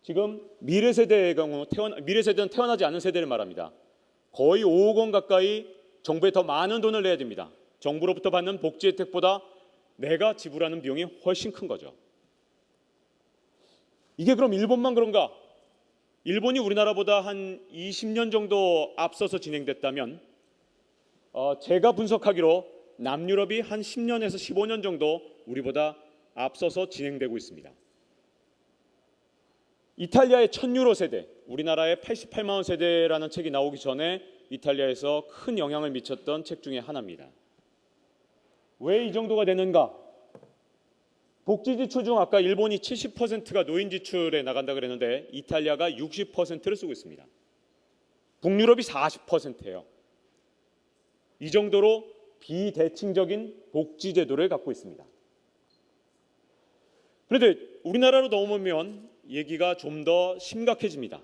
지금 미래 세대의 경우 미래 세대는 태어나지 않은 세대를 말합니다. 거의 5억 원 가까이 정부에 더 많은 돈을 내야 됩니다. 정부로부터 받는 복지 혜택보다 내가 지불하는 비용이 훨씬 큰 거죠. 이게 그럼 일본만 그런가? 일본이 우리나라보다 한 20년 정도 앞서서 진행됐다면 제가 분석하기로 남유럽이 한 10년에서 15년 정도 우리보다 앞서서 진행되고 있습니다. 이탈리아의 1000유로 세대, 우리나라의 88만 원 세대라는 책이 나오기 전에 이탈리아에서 큰 영향을 미쳤던 책 중에 하나입니다. 왜 이 정도가 되는가? 복지 지출 중 아까 일본이 70%가 노인 지출에 나간다 그랬는데 이탈리아가 60%를 쓰고 있습니다. 북유럽이 40%예요. 이 정도로 비대칭적인 복지 제도를 갖고 있습니다. 그런데 우리나라로 넘어오면 얘기가 좀 더 심각해집니다.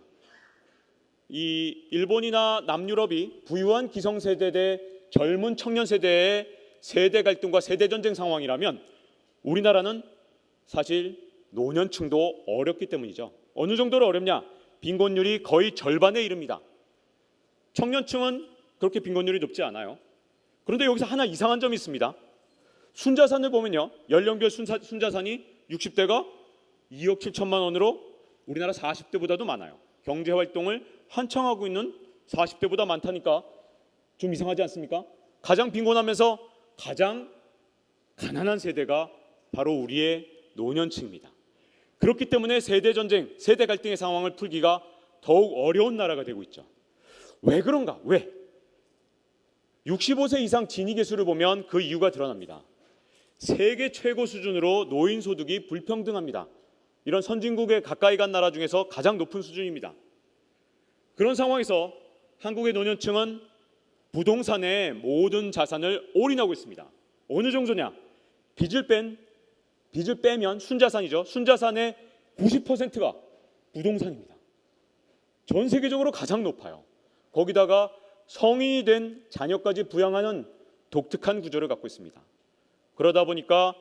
이 일본이나 남유럽이 부유한 기성세대 대 젊은 청년 세대의 세대 갈등과 세대 전쟁 상황이라면 우리나라는 사실 노년층도 어렵기 때문이죠. 어느 정도로 어렵냐? 빈곤율이 거의 절반에 이릅니다. 청년층은 그렇게 빈곤율이 높지 않아요. 그런데 여기서 하나 이상한 점이 있습니다. 순자산을 보면요, 연령별 순자산이 60대가 2억 7천만 원으로 우리나라 40대보다도 많아요. 경제활동을 한창 하고 있는 40대보다 많다니까 좀 이상하지 않습니까? 가장 빈곤하면서 가장 가난한 세대가 바로 우리의 노년층입니다. 그렇기 때문에 세대전쟁, 세대 갈등의 상황을 풀기가 더욱 어려운 나라가 되고 있죠. 왜 그런가? 왜? 65세 이상 진위계수를 보면 그 이유가 드러납니다. 세계 최고 수준으로 노인 소득이 불평등합니다. 이런 선진국에 가까이 간 나라 중에서 가장 높은 수준입니다. 그런 상황에서 한국의 노년층은 부동산에 모든 자산을 올인하고 있습니다. 어느 정도냐? 빚을 빼면 순자산이죠. 순자산의 90%가 부동산입니다. 전 세계적으로 가장 높아요. 거기다가 성인이 된 자녀까지 부양하는 독특한 구조를 갖고 있습니다. 그러다 보니까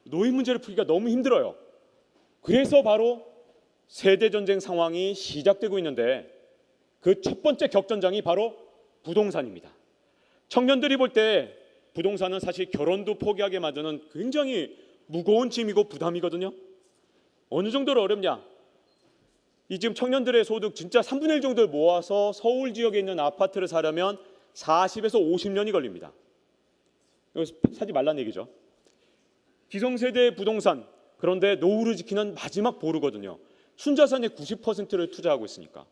노인 문제를 풀기가 너무 힘들어요. 그래서 바로 세대전쟁 상황이 시작되고 있는데 그 첫 번째 격전장이 바로 부동산입니다. 청년들이 볼 때 부동산은 사실 결혼도 포기하게 만드는 굉장히 무거운 짐이고 부담이거든요. 어느 정도로 어렵냐? 이 지금 청년들의 소득 진짜 3분의 1 정도를 모아서 서울 지역에 있는 아파트를 사려면 40에서 50년이 걸립니다. 이거 사지 말란 얘기죠. 기성세대의 부동산, 그런데 노후를 지키는 마지막 보루거든요. 순자산의 90%를 투자하고 있으니까.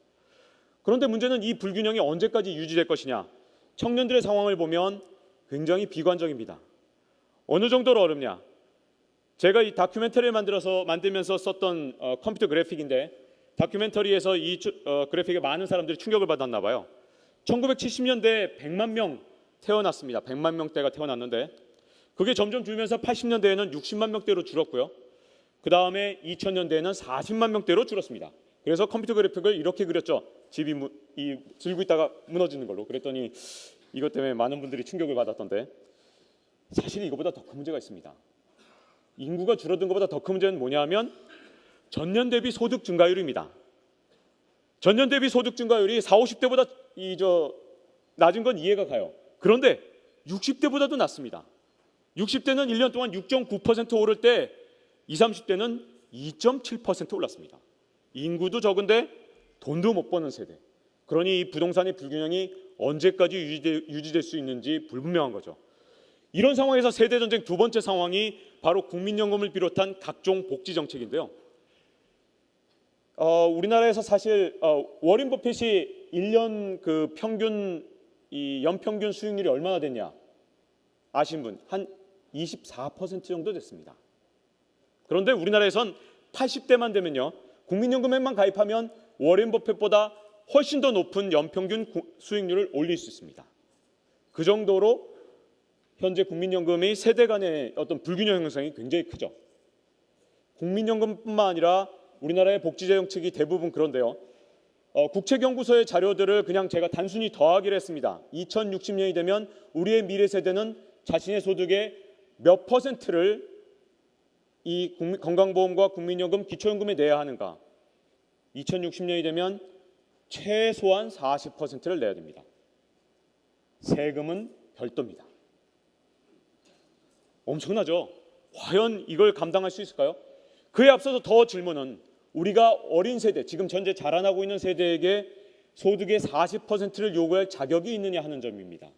그런데 문제는 이 불균형이 언제까지 유지될 것이냐. 청년들의 상황을 보면 굉장히 비관적입니다. 어느 정도로 어렵냐. 제가 이 다큐멘터리를 만들면서 썼던 컴퓨터 그래픽인데, 다큐멘터리에서 이 그래픽에 많은 사람들이 충격을 받았나 봐요. 1970년대에 100만 명 태어났습니다. 100만 명대가 태어났는데 그게 점점 줄면서 80년대에는 60만 명대로 줄었고요. 그 다음에 2000년대에는 40만 명대로 줄었습니다. 그래서 컴퓨터 그래픽을 이렇게 그렸죠. 집이 들고 있다가 무너지는 걸로. 그랬더니 이것 때문에 많은 분들이 충격을 받았던데, 사실 이거보다 더 큰 문제가 있습니다. 인구가 줄어든 것보다 더 큰 문제는 뭐냐면 전년 대비 소득 증가율입니다. 전년 대비 소득 증가율이 40, 50대보다 낮은 건 이해가 가요. 그런데 60대보다도 낮습니다. 60대는 1년 동안 6.9% 오를 때 20, 30대는 2.7% 올랐습니다. 인구도 적은데 돈도 못 버는 세대. 그러니 이 부동산의 불균형이 언제까지 유지될 수 있는지 불분명한 거죠. 이런 상황에서 세대전쟁 두 번째 상황이 바로 국민연금을 비롯한 각종 복지 정책인데요. 우리나라에서 사실 워렌 버핏이 1년 그 평균 연평균 수익률이 얼마나 됐냐 아신 분? 한 24% 정도 됐습니다. 그런데 우리나라에선 80대만 되면요, 국민연금에만 가입하면 워렌 버핏보다 훨씬 더 높은 연평균 수익률을 올릴 수 있습니다. 그 정도로 현재 국민연금의 세대 간의 어떤 불균형 형성이 굉장히 크죠. 국민연금뿐만 아니라 우리나라의 복지제 정책이 대부분 그런데요. 국책연구소의 자료들을 그냥 제가 단순히 더하기를 했습니다. 2060년이 되면 우리의 미래 세대는 자신의 소득의 몇 %를 이 건강보험과 국민연금, 기초연금에 내야 하는가. 2060년이 되면 최소한 40%를 내야 됩니다. 세금은 별도입니다. 엄청나죠? 과연 이걸 감당할 수 있을까요? 그에 앞서서 더 질문은 우리가 어린 세대, 지금 현재 자라나고 있는 세대에게 소득의 40%를 요구할 자격이 있느냐 하는 점입니다.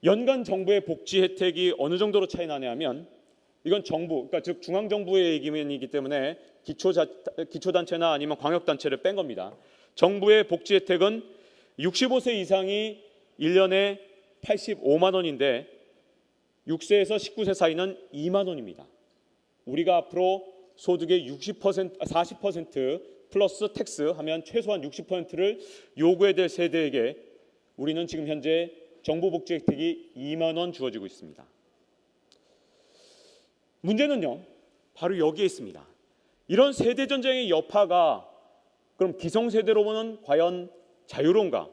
연간 정부의 복지 혜택이 어느 정도로 차이 나냐 하면, 이건 정부, 그러니까 즉 중앙정부의 얘기이기 때문에 기초단체나 아니면 광역단체를 뺀 겁니다. 정부의 복지 혜택은 65세 이상이 1년에 85만 원인데 6세에서 19세 사이는 2만 원입니다. 우리가 앞으로 소득의 40% 플러스 텍스 하면 최소한 60%를 요구해야 될 세대에게 우리는 지금 현재 정부 복지 혜택이 2만 원 주어지고 있습니다. 문제는요, 바로 여기에 있습니다. 이런 세대 전쟁의 여파가 그럼 기성세대로는 과연 자유로운가?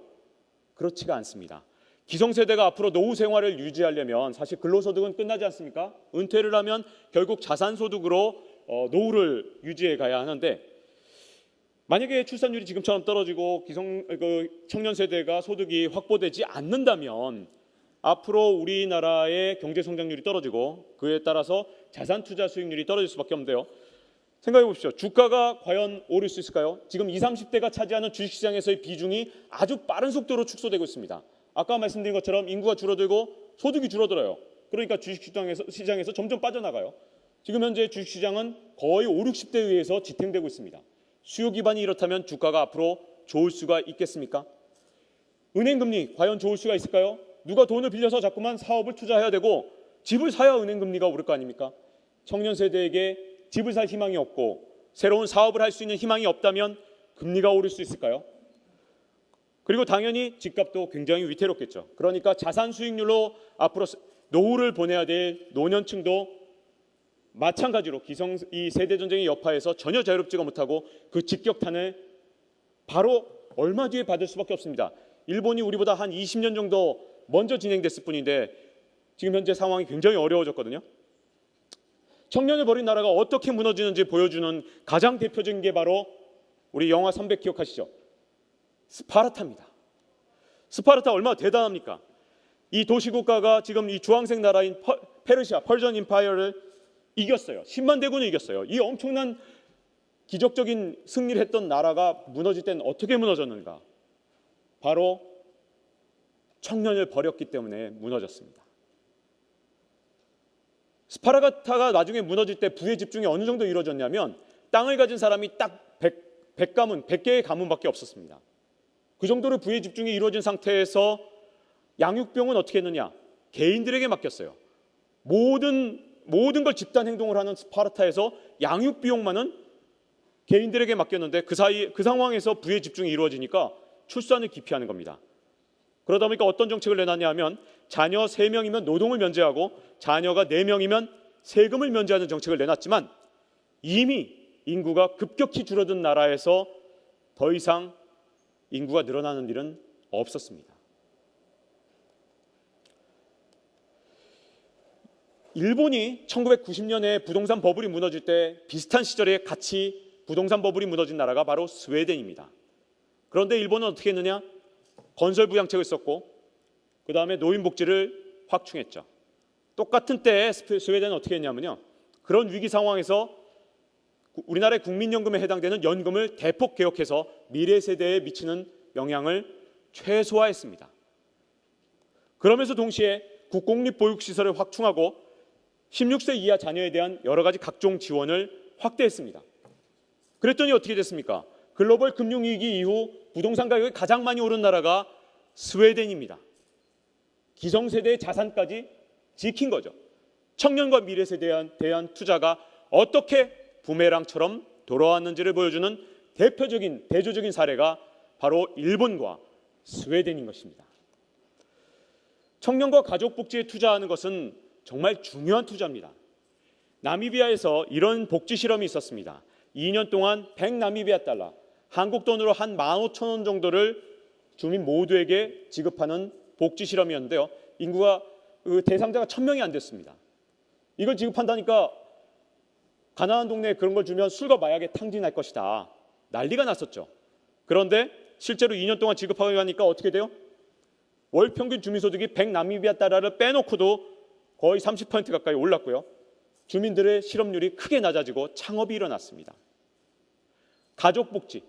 그렇지가 않습니다. 기성세대가 앞으로 노후 생활을 유지하려면 사실 근로소득은 끝나지 않습니까? 은퇴를 하면 결국 자산소득으로 노후를 유지해 가야 하는데, 만약에 출산율이 지금처럼 떨어지고 청년 세대가 소득이 확보되지 않는다면 앞으로 우리나라의 경제 성장률이 떨어지고 그에 따라서 자산 투자 수익률이 떨어질 수밖에 없는데요. 생각해 보십시오. 주가가 과연 오를 수 있을까요? 지금 20, 30대가 차지하는 주식시장에서의 비중이 아주 빠른 속도로 축소되고 있습니다. 아까 말씀드린 것처럼 인구가 줄어들고 소득이 줄어들어요. 그러니까 주식시장에서 점점 빠져나가요. 지금 현재 주식시장은 거의 5, 60대에 의해서 지탱되고 있습니다. 수요 기반이 이렇다면 주가가 앞으로 좋을 수가 있겠습니까? 은행금리 과연 좋을 수가 있을까요? 누가 돈을 빌려서 자꾸만 사업을 투자해야 되고 집을 사야 은행금리가 오를 거 아닙니까? 청년 세대에게 집을 살 희망이 없고 새로운 사업을 할 수 있는 희망이 없다면 금리가 오를 수 있을까요? 그리고 당연히 집값도 굉장히 위태롭겠죠. 그러니까 자산 수익률로 앞으로 노후를 보내야 될 노년층도 마찬가지로 이 세대 전쟁의 여파에서 전혀 자유롭지가 못하고 그 직격탄을 바로 얼마 뒤에 받을 수밖에 없습니다. 일본이 우리보다 한 20년 정도 먼저 진행됐을 뿐인데 지금 현재 상황이 굉장히 어려워졌거든요. 청년을 버린 나라가 어떻게 무너지는지 보여주는 가장 대표적인 게 바로 우리 영화 300 기억하시죠? 스파르타입니다. 스파르타 얼마나 대단합니까? 이 도시국가가 지금 이 주황색 나라인 페르시아, 펄전 임파이어를 이겼어요. 10만 대군을 이겼어요. 이 엄청난 기적적인 승리를 했던 나라가 무너질 때는 어떻게 무너졌는가? 바로 청년을 버렸기 때문에 무너졌습니다. 스파르타가 나중에 무너질 때 부의 집중이 어느 정도 이루어졌냐면 땅을 가진 사람이 딱 100개의 가문밖에 없었습니다. 그 정도로 부의 집중이 이루어진 상태에서 양육비용은 어떻게 했느냐? 개인들에게 맡겼어요. 모든 걸 집단 행동을 하는 스파르타에서 양육비용만은 개인들에게 맡겼는데 그 상황에서 부의 집중이 이루어지니까 출산을 기피하는 겁니다. 그러다 보니까 어떤 정책을 내놨냐 하면 자녀 3명이면 노동을 면제하고 자녀가 4명이면 세금을 면제하는 정책을 내놨지만 이미 인구가 급격히 줄어든 나라에서 더 이상 인구가 늘어나는 일은 없었습니다. 일본이 1990년에 부동산 버블이 무너질 때 비슷한 시절에 같이 부동산 버블이 무너진 나라가 바로 스웨덴입니다. 그런데 일본은 어떻게 했느냐? 건설 부양책을 썼고 그 다음에 노인복지를 확충했죠. 똑같은 때에 스웨덴은 어떻게 했냐면요. 그런 위기 상황에서 우리나라의 국민연금에 해당되는 연금을 대폭 개혁해서 미래 세대에 미치는 영향을 최소화했습니다. 그러면서 동시에 국공립보육시설을 확충하고 16세 이하 자녀에 대한 여러 가지 각종 지원을 확대했습니다. 그랬더니 어떻게 됐습니까? 글로벌 금융위기 이후 부동산 가격이 가장 많이 오른 나라가 스웨덴입니다. 기성세대의 자산까지 지킨 거죠. 청년과 미래 세대에 대한 투자가 어떻게 부메랑처럼 돌아왔는지를 보여주는 대조적인 사례가 바로 일본과 스웨덴인 것입니다. 청년과 가족 복지에 투자하는 것은 정말 중요한 투자입니다. 나미비아에서 이런 복지 실험이 있었습니다. 2년 동안 100나미비아 달러, 한국 돈으로 한 15,000원 정도를 주민 모두에게 지급하는 복지 실험이었는데요. 인구가 대상자가 1000명이 안 됐습니다. 이걸 지급한다니까 가난한 동네에 그런 걸 주면 술과 마약에 탕진할 것이다. 난리가 났었죠. 그런데 실제로 2년 동안 지급하고 하니까 어떻게 돼요? 월 평균 주민소득이 100나미비아 달러를 빼놓고도 거의 30% 가까이 올랐고요. 주민들의 실업률이 크게 낮아지고 창업이 일어났습니다. 가족복지,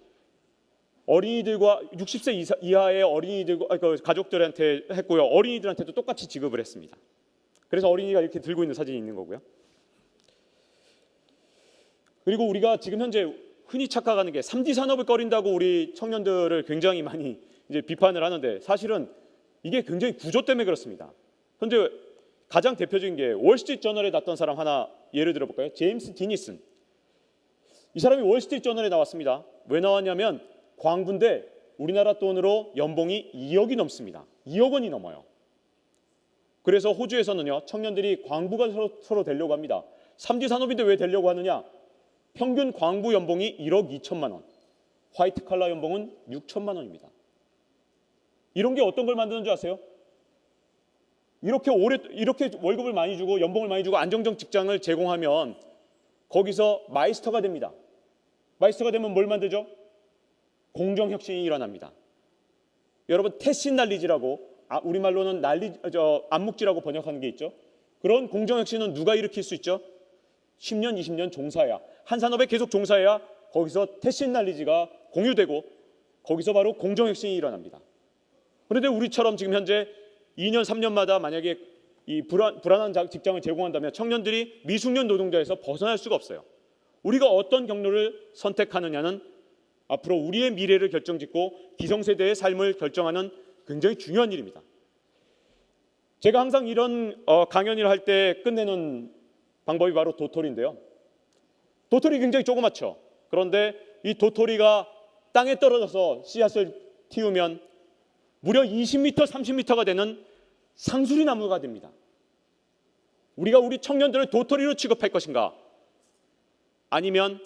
어린이들과 60세 이하의 어린이들과 가족들한테 했고요. 어린이들한테도 똑같이 지급을 했습니다. 그래서 어린이가 이렇게 들고 있는 사진이 있는 거고요. 그리고 우리가 지금 현재 흔히 착각하는 게 3D 산업을 꺼린다고 우리 청년들을 굉장히 많이 이제 비판을 하는데 사실은 이게 굉장히 구조 때문에 그렇습니다. 현재 가장 대표적인 게 월스트리트 저널에 났던 사람 하나 예를 들어볼까요? 제임스 디니슨. 이 사람이 월스트리트 저널에 나왔습니다. 왜 나왔냐면 광부인데 우리나라 돈으로 연봉이 2억이 넘습니다. 2억 원이 넘어요. 그래서 호주에서는요, 청년들이 광부가 서로 되려고 합니다. 3D 산업인데 왜 되려고 하느냐? 평균 광부 연봉이 1억 2천만 원, 화이트 칼라 연봉은 6천만 원입니다. 이런 게 어떤 걸 만드는 줄 아세요? 이렇게 월급을 많이 주고 연봉을 많이 주고 안정적 직장을 제공하면 거기서 마이스터가 됩니다. 마이스터가 되면 뭘 만들죠? 공정혁신이 일어납니다. 여러분 태신난리지라고 우리말로는 암묵지라고 번역하는 게 있죠. 그런 공정혁신은 누가 일으킬 수 있죠? 10년, 20년 종사해야, 한 산업에 계속 종사해야 거기서 태신난리지가 공유되고 거기서 바로 공정혁신이 일어납니다. 그런데 우리처럼 지금 현재 2년, 3년마다 만약에 이 불안한 직장을 제공한다면 청년들이 미숙련 노동자에서 벗어날 수가 없어요. 우리가 어떤 경로를 선택하느냐는 앞으로 우리의 미래를 결정짓고 기성세대의 삶을 결정하는 굉장히 중요한 일입니다. 제가 항상 이런 강연을 할 때 끝내는 방법이 바로 도토리인데요. 도토리 굉장히 조그맣죠. 그런데 이 도토리가 땅에 떨어져서 씨앗을 틔우면 무려 20m, 30m가 되는 상수리 나무가 됩니다. 우리가 우리 청년들을 도토리로 취급할 것인가? 아니면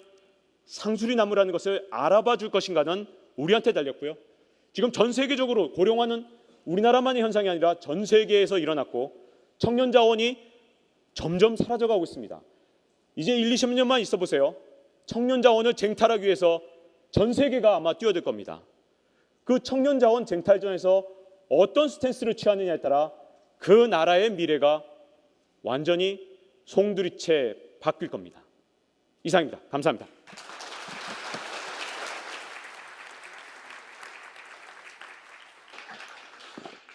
상수리 나무라는 것을 알아봐 줄 것인가는 우리한테 달렸고요. 지금 전 세계적으로 고령화는 우리나라만의 현상이 아니라 전 세계에서 일어났고 청년 자원이 점점 사라져가고 있습니다. 이제 1, 20년만 있어 보세요. 청년 자원을 쟁탈하기 위해서 전 세계가 아마 뛰어들 겁니다. 그 청년 자원 쟁탈전에서 어떤 스탠스를 취하느냐에 따라 그 나라의 미래가 완전히 송두리째 바뀔 겁니다. 이상입니다. 감사합니다.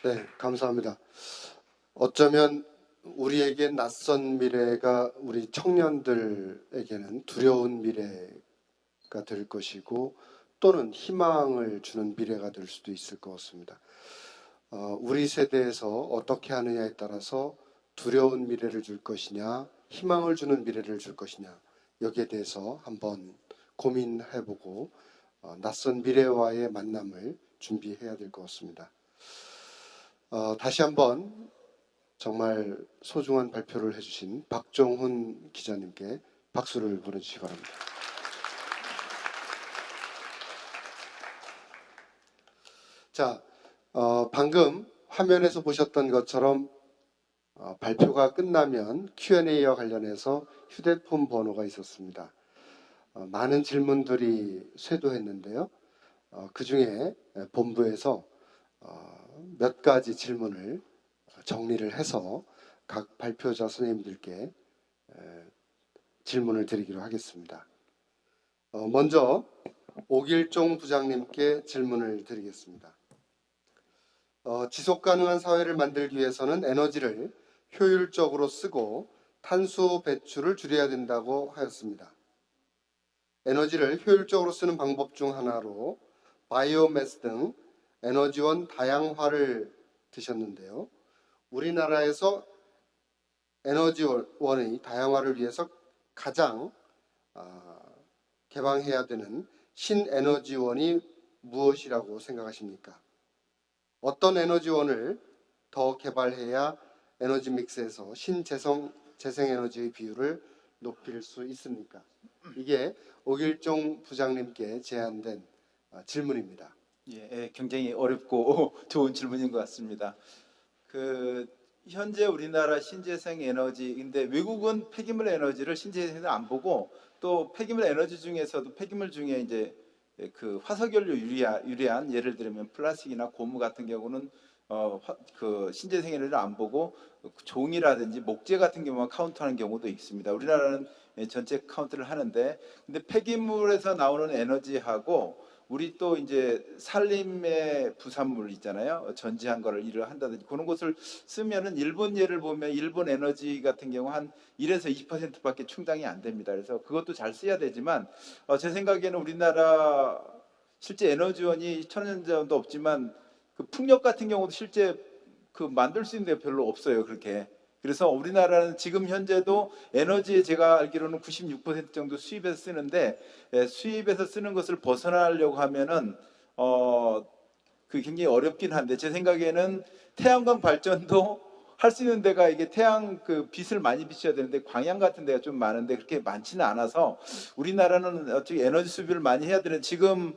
네, 감사합니다. 어쩌면 우리에게 낯선 미래가 우리 청년들에게는 두려운 미래가 될 것이고 또는 희망을 주는 미래가 될 수도 있을 것 같습니다. 우리 세대에서 어떻게 하느냐에 따라서 두려운 미래를 줄 것이냐, 희망을 주는 미래를 줄 것이냐, 여기에 대해서 한번 고민해보고 낯선 미래와의 만남을 준비해야 될 것 같습니다. 다시 한번 정말 소중한 발표를 해주신 박정훈 기자님께 박수를 보내주시기 바랍니다. 자, 방금 화면에서 보셨던 것처럼 발표가 끝나면 Q&A와 관련해서 휴대폰 번호가 있었습니다. 많은 질문들이 쇄도했는데요. 그 중에 본부에서 몇 가지 질문을 정리를 해서 각 발표자 선생님들께 질문을 드리기로 하겠습니다. 먼저 오길종 부장님께 질문을 드리겠습니다. 지속 가능한 사회를 만들기 위해서는 에너지를 효율적으로 쓰고 탄소 배출을 줄여야 된다고 하였습니다. 에너지를 효율적으로 쓰는 방법 중 하나로 바이오매스 등 에너지원 다양화를 드셨는데요. 우리나라에서 에너지원의 다양화를 위해서 가장 개방해야 되는 신에너지원이 무엇이라고 생각하십니까? 어떤 에너지원을 더 개발해야 에너지 믹스에서 재생에너지의 비율을 높일 수 있습니까? 이게 오길종 부장님께 제안된 질문입니다. 예, 굉장히 어렵고 좋은 질문인 것 같습니다. 현재 우리나라 신재생 에너지, 근데 외국은 폐기물 에너지를 신재생에서 안 보고 또 폐기물 에너지 중에서도 폐기물 중에 이제 그 화석연료 유래한 예를 들면 플라스틱이나 고무 같은 경우는 그 신재생 에너지를 안 보고 종이라든지 목재 같은 경우만 카운트하는 경우도 있습니다. 우리나라는 전체 카운트를 하는데, 근데 폐기물에서 나오는 에너지하고 우리 또 이제 산림의 부산물 있잖아요. 전지한 거를 일을 한다든지 그런 것을 쓰면은 일본 예를 보면 일본 에너지 같은 경우 한 1에서 20%밖에 충당이 안 됩니다. 그래서 그것도 잘 써야 되지만 제 생각에는 우리나라 실제 에너지원이 천연자원도 없지만 그 풍력 같은 경우도 실제 그 만들 수 있는 데 별로 없어요. 그렇게. 그래서 우리나라는 지금 현재도 에너지에 제가 알기로는 96% 정도 수입해서 쓰는데 수입해서 쓰는 것을 벗어나려고 하면은 그 굉장히 어렵긴 한데 제 생각에는 태양광 발전도 할 수 있는 데가 이게 태양 그 빛을 많이 비춰야 되는데 광양 같은 데가 좀 많은데 그렇게 많지는 않아서 우리나라는 어떻게 에너지 수비를 많이 해야 되는 지금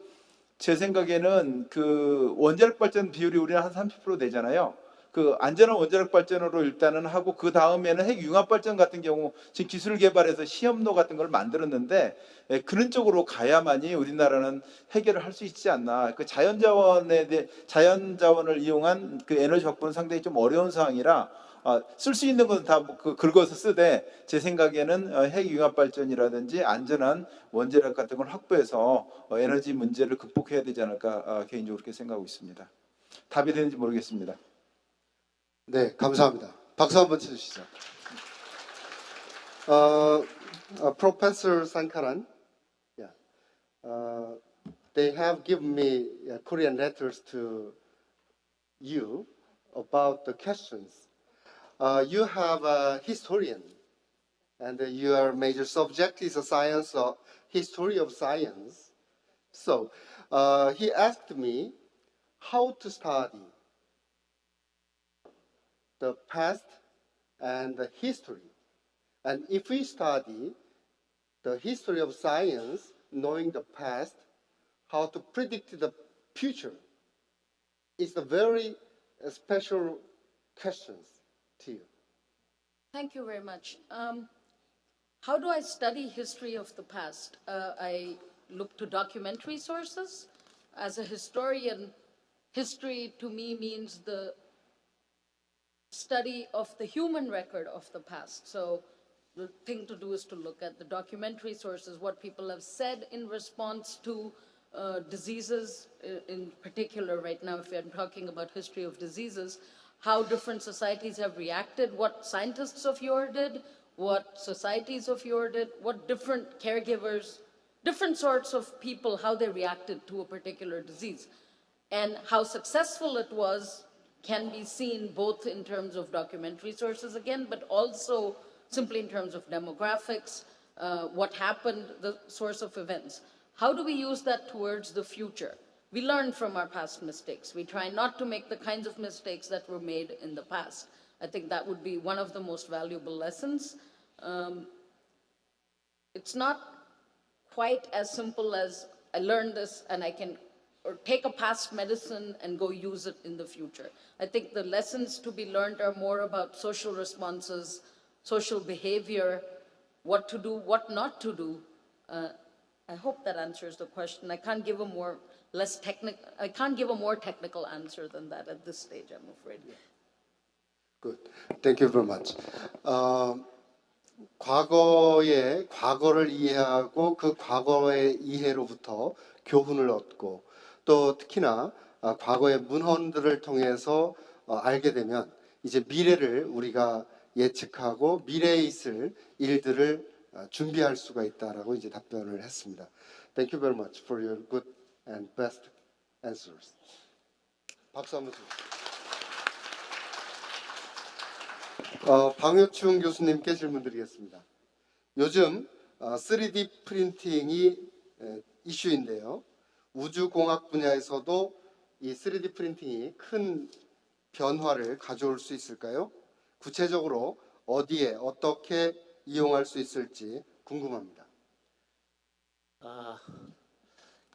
제 생각에는 그 원자력 발전 비율이 우리는 한 30% 되잖아요. 그 안전한 원자력 발전으로 일단은 하고 그 다음에는 핵 융합 발전 같은 경우 지금 기술 개발해서 시험로 같은 걸 만들었는데 그런 쪽으로 가야만이 우리나라는 해결을 할 수 있지 않나. 그 자연자원을 이용한 그 에너지 확보는 상당히 좀 어려운 상황이라 쓸 수 있는 것은 다 긁어서 쓰되 제 생각에는 핵 융합 발전이라든지 안전한 원자력 같은 걸 확보해서 에너지 문제를 극복해야 되지 않을까 개인적으로 그렇게 생각하고 있습니다. 답이 되는지 모르겠습니다. 네, 감사합니다. 박수 한번 쳐주시죠. Professor Sankaran, yeah, they have given me Korean letters to you about the questions. You have a historian, and your major subject is a science, history of science. So he asked me how to study the past and the history. And if we study the history of science, knowing the past, how to predict the future, it's a very special questions to you. Thank you very much. How do I study history of the past? I look to documentary sources. as a historian, history to me means the study of the human record of the past. So the thing to do is to look at the documentary sources, what people have said in response to diseases, in particular right now, if we're talking about history of diseases, how different societies have reacted, what scientists of yore did, what societies of yore did, what different caregivers, different sorts of people, how they reacted to a particular disease. And how successful it was can be seen both in terms of documentary sources again, but also simply in terms of demographics, what happened, the source of events. How do we use that towards the future? We learn from our past mistakes. We try not to make the kinds of mistakes that were made in the past. I think that would be one of the most valuable lessons. It's not quite as simple as I learned this and I can or take a past medicine and go use it in the future. I think the lessons to be learned are more about social responses, social behavior, what to do, what not to do. I hope that answers the question. I can't give a more technical answer than that at this stage, I'm afraid. Good. Thank you very much. 과거를 이해하고 그 과거의 이해로부터 교훈을 얻고 또 특히나 과거의 문헌들을 통해서 알게 되면 이제 미래를 우리가 예측하고 미래에 있을 일들을 준비할 수가 있다라고 이제 답변을 했습니다. Thank you very much for your good and best answers. 박수 한번 주세요. 방효충 교수님께 질문 드리겠습니다. 요즘 3D 프린팅이 이슈인데요. 우주공학 분야에서도 이 3D 프린팅이 큰 변화를 가져올 수 있을까요? 구체적으로 어디에 어떻게 이용할 수 있을지 궁금합니다.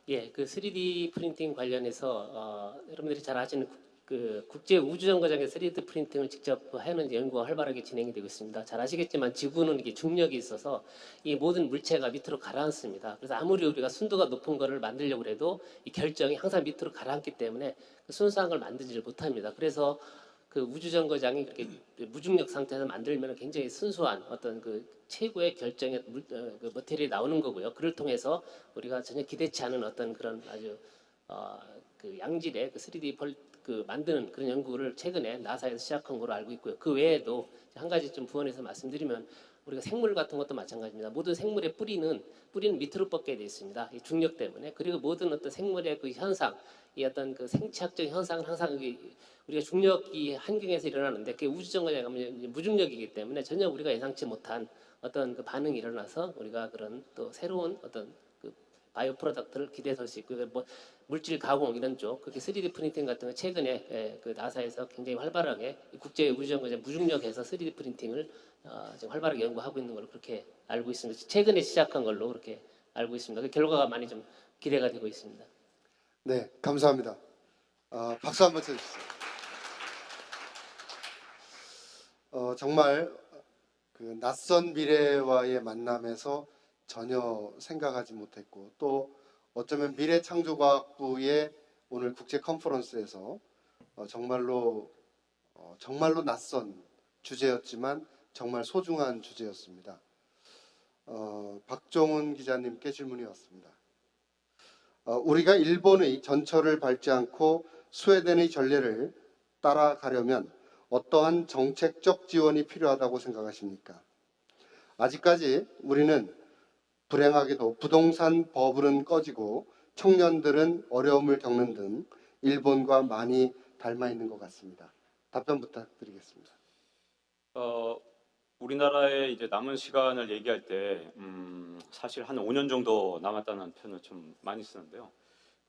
예, 그 3D 프린팅 관련해서 여러분들이 잘 아시는 그 국제 우주정거장의 3D 프린팅을 직접 하는 연구가 활발하게 진행이 되고 있습니다. 잘 아시겠지만 지구는 이게 중력이 있어서 이 모든 물체가 밑으로 가라앉습니다. 그래서 아무리 우리가 순도가 높은 거를 만들려고 해도 이 결정이 항상 밑으로 가라앉기 때문에 그 순수한 걸 만들지를 못합니다. 그래서 그 우주정거장이 그렇게 무중력 상태에서 만들면 굉장히 순수한 어떤 그 최고의 결정의 그 머티리얼이 나오는 거고요. 그를 통해서 우리가 전혀 기대치 않은 어떤 그런 아주 그 양질의 그 3D 그 만드는 그런 연구를 최근에 나사에서 시작한 걸로 알고 있고요. 그 외에도 한 가지 좀 부연해서 말씀드리면 우리가 생물 같은 것도 마찬가지입니다. 모든 생물의 뿌리는 밑으로 뻗게 되어 있습니다. 이 중력 때문에. 그리고 모든 어떤 생물의 그 현상, 이 어떤 그 생체학적 현상은 항상 우리가 중력이 환경에서 일어나는데 그게 우주정거장에 가면 무중력이기 때문에 전혀 우리가 예상치 못한 어떤 그 반응이 일어나서 우리가 그런 또 새로운 어떤 그 바이오 프로덕트를 기대할 수 있고 뭐 물질 가공 이런 쪽 그렇게 3D 프린팅 같은 거 최근에 그 나사에서 굉장히 활발하게 국제 우주정거장 무중력에서 3D 프린팅을 지금 활발하게 연구하고 있는 걸로 그렇게 알고 있습니다. 최근에 시작한 걸로 그렇게 알고 있습니다. 그 결과가 많이 좀 기대가 되고 있습니다. 네, 감사합니다. 박수 한번 쳐주세요. 정말 그 낯선 미래와의 만남에서 전혀 생각하지 못했고 또 어쩌면 미래창조과학부의 오늘 국제 컨퍼런스에서 정말로 낯선 주제였지만 정말 소중한 주제였습니다. 박종훈 기자님께 질문이 왔습니다. 우리가 일본의 전철을 밟지 않고 스웨덴의 전례를 따라가려면 어떠한 정책적 지원이 필요하다고 생각하십니까? 아직까지 우리는 불행하게도 부동산 버블은 꺼지고 청년들은 어려움을 겪는 등 일본과 많이 닮아 있는 것 같습니다. 답변 부탁드리겠습니다. 우리나라의 이제 남은 시간을 얘기할 때 사실 한 5년 정도 남았다는 표현을 좀 많이 쓰는데요.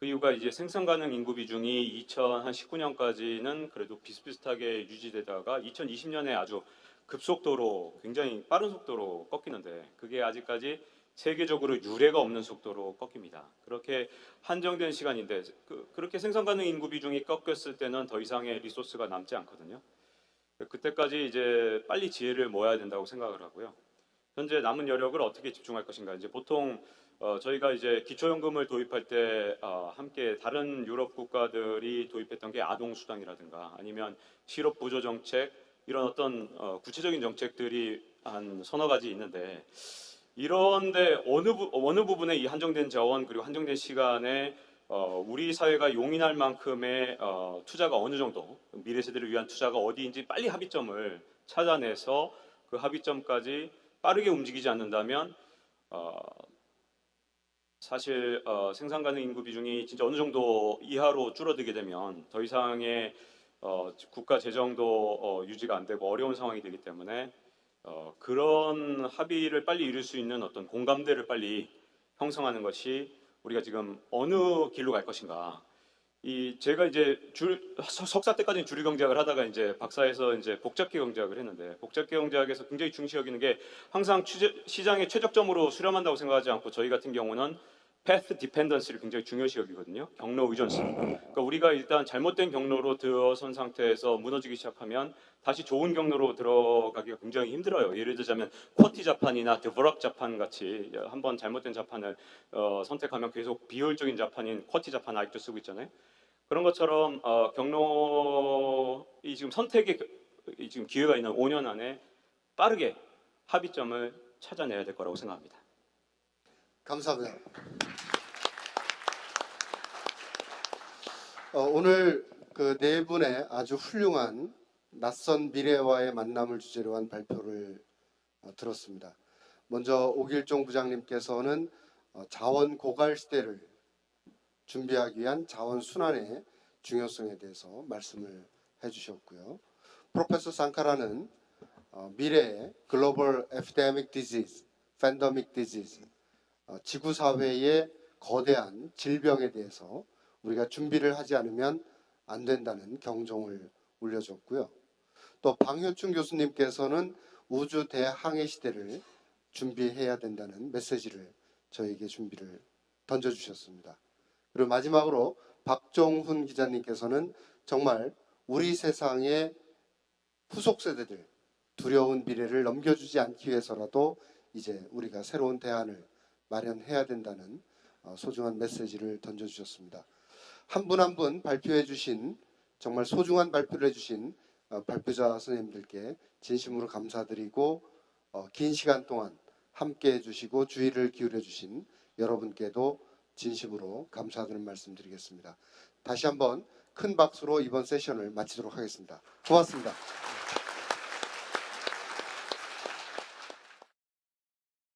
그 이유가 이제 생산 가능 인구 비중이 2019년까지는 그래도 비슷비슷하게 유지되다가 2020년에 아주 급속도로 굉장히 빠른 속도로 꺾이는데 그게 아직까지 세계적으로 유례가 없는 속도로 꺾입니다. 그렇게 한정된 시간인데 그렇게 생산 가능 인구 비중이 꺾였을 때는 더 이상의 리소스가 남지 않거든요. 그때까지 이제 빨리 지혜를 모아야 된다고 생각을 하고요. 현재 남은 여력을 어떻게 집중할 것인가. 이제 보통 저희가 이제 기초연금을 도입할 때 함께 다른 유럽 국가들이 도입했던 게 아동수당이라든가 아니면 실업보조 정책 이런 어떤 구체적인 정책들이 한 서너 가지 있는데 이런데 어느 부분에 이 한정된 자원 그리고 한정된 시간에 우리 사회가 용인할 만큼의 투자가 어느 정도 미래 세대를 위한 투자가 어디인지 빨리 합의점을 찾아내서 그 합의점까지 빠르게 움직이지 않는다면 사실 생산 가능 인구 비중이 진짜 어느 정도 이하로 줄어들게 되면 더 이상의 국가 재정도 유지가 안 되고 어려운 상황이 되기 때문에 그런 합의를 빨리 이룰 수 있는 어떤 공감대를 빨리 형성하는 것이 우리가 지금 어느 길로 갈 것인가. 제가 이제 석사 때까지는 주류 경제학을 하다가 이제 박사에서 이제 복잡계 경제학을 했는데 복잡계 경제학에서 굉장히 중시 여기는 게 항상 시장의 최적점으로 수렴한다고 생각하지 않고 저희 같은 경우는 path dependency를 굉장히 중요시 여기거든요. 경로 의존성. 그러니까 우리가 일단 잘못된 경로로 들어선 상태에서 무너지기 시작하면 다시 좋은 경로로 들어가기가 굉장히 힘들어요. 예를 들자면 쿼티 자판이나 드보락 자판 같이 한번 잘못된 자판을 선택하면 계속 비효율적인 자판인 쿼티 자판 아직도 쓰고 있잖아요. 그런 것처럼 경로이 지금 선택의 지금 기회가 있는 5년 안에 빠르게 합의점을 찾아내야 될 거라고 생각합니다. 감사합니다. 오늘 그 네 분의 아주 훌륭한 낯선 미래와의 만남을 주제로 한 발표를 들었습니다. 먼저 오길종 부장님께서는 자원 고갈 시대를 준비하기 위한 자원 순환의 중요성에 대해서 말씀을 해주셨고요. 프로페서 상카라는 미래의 글로벌 에피데믹 디지즈, 팬데믹 디지즈, 지구 사회의 거대한 질병에 대해서 우리가 준비를 하지 않으면 안 된다는 경종을 울려줬고요. 또 방효춘 교수님께서는 우주 대항해 시대를 준비해야 된다는 메시지를 저에게 준비를 던져주셨습니다. 그리고 마지막으로 박종훈 기자님께서는 정말 우리 세상의 후속 세대들 두려운 미래를 넘겨주지 않기 위해서라도 이제 우리가 새로운 대안을 마련해야 된다는 소중한 메시지를 던져주셨습니다. 한 분 한 분 발표해 주신 정말 소중한 발표를 해주신 발표자 선생님들께 진심으로 감사드리고 긴 시간 동안 함께 해주시고 주의를 기울여 주신 여러분께도 진심으로 감사드리는 말씀 드리겠습니다. 다시 한번 큰 박수로 이번 세션을 마치도록 하겠습니다. 고맙습니다.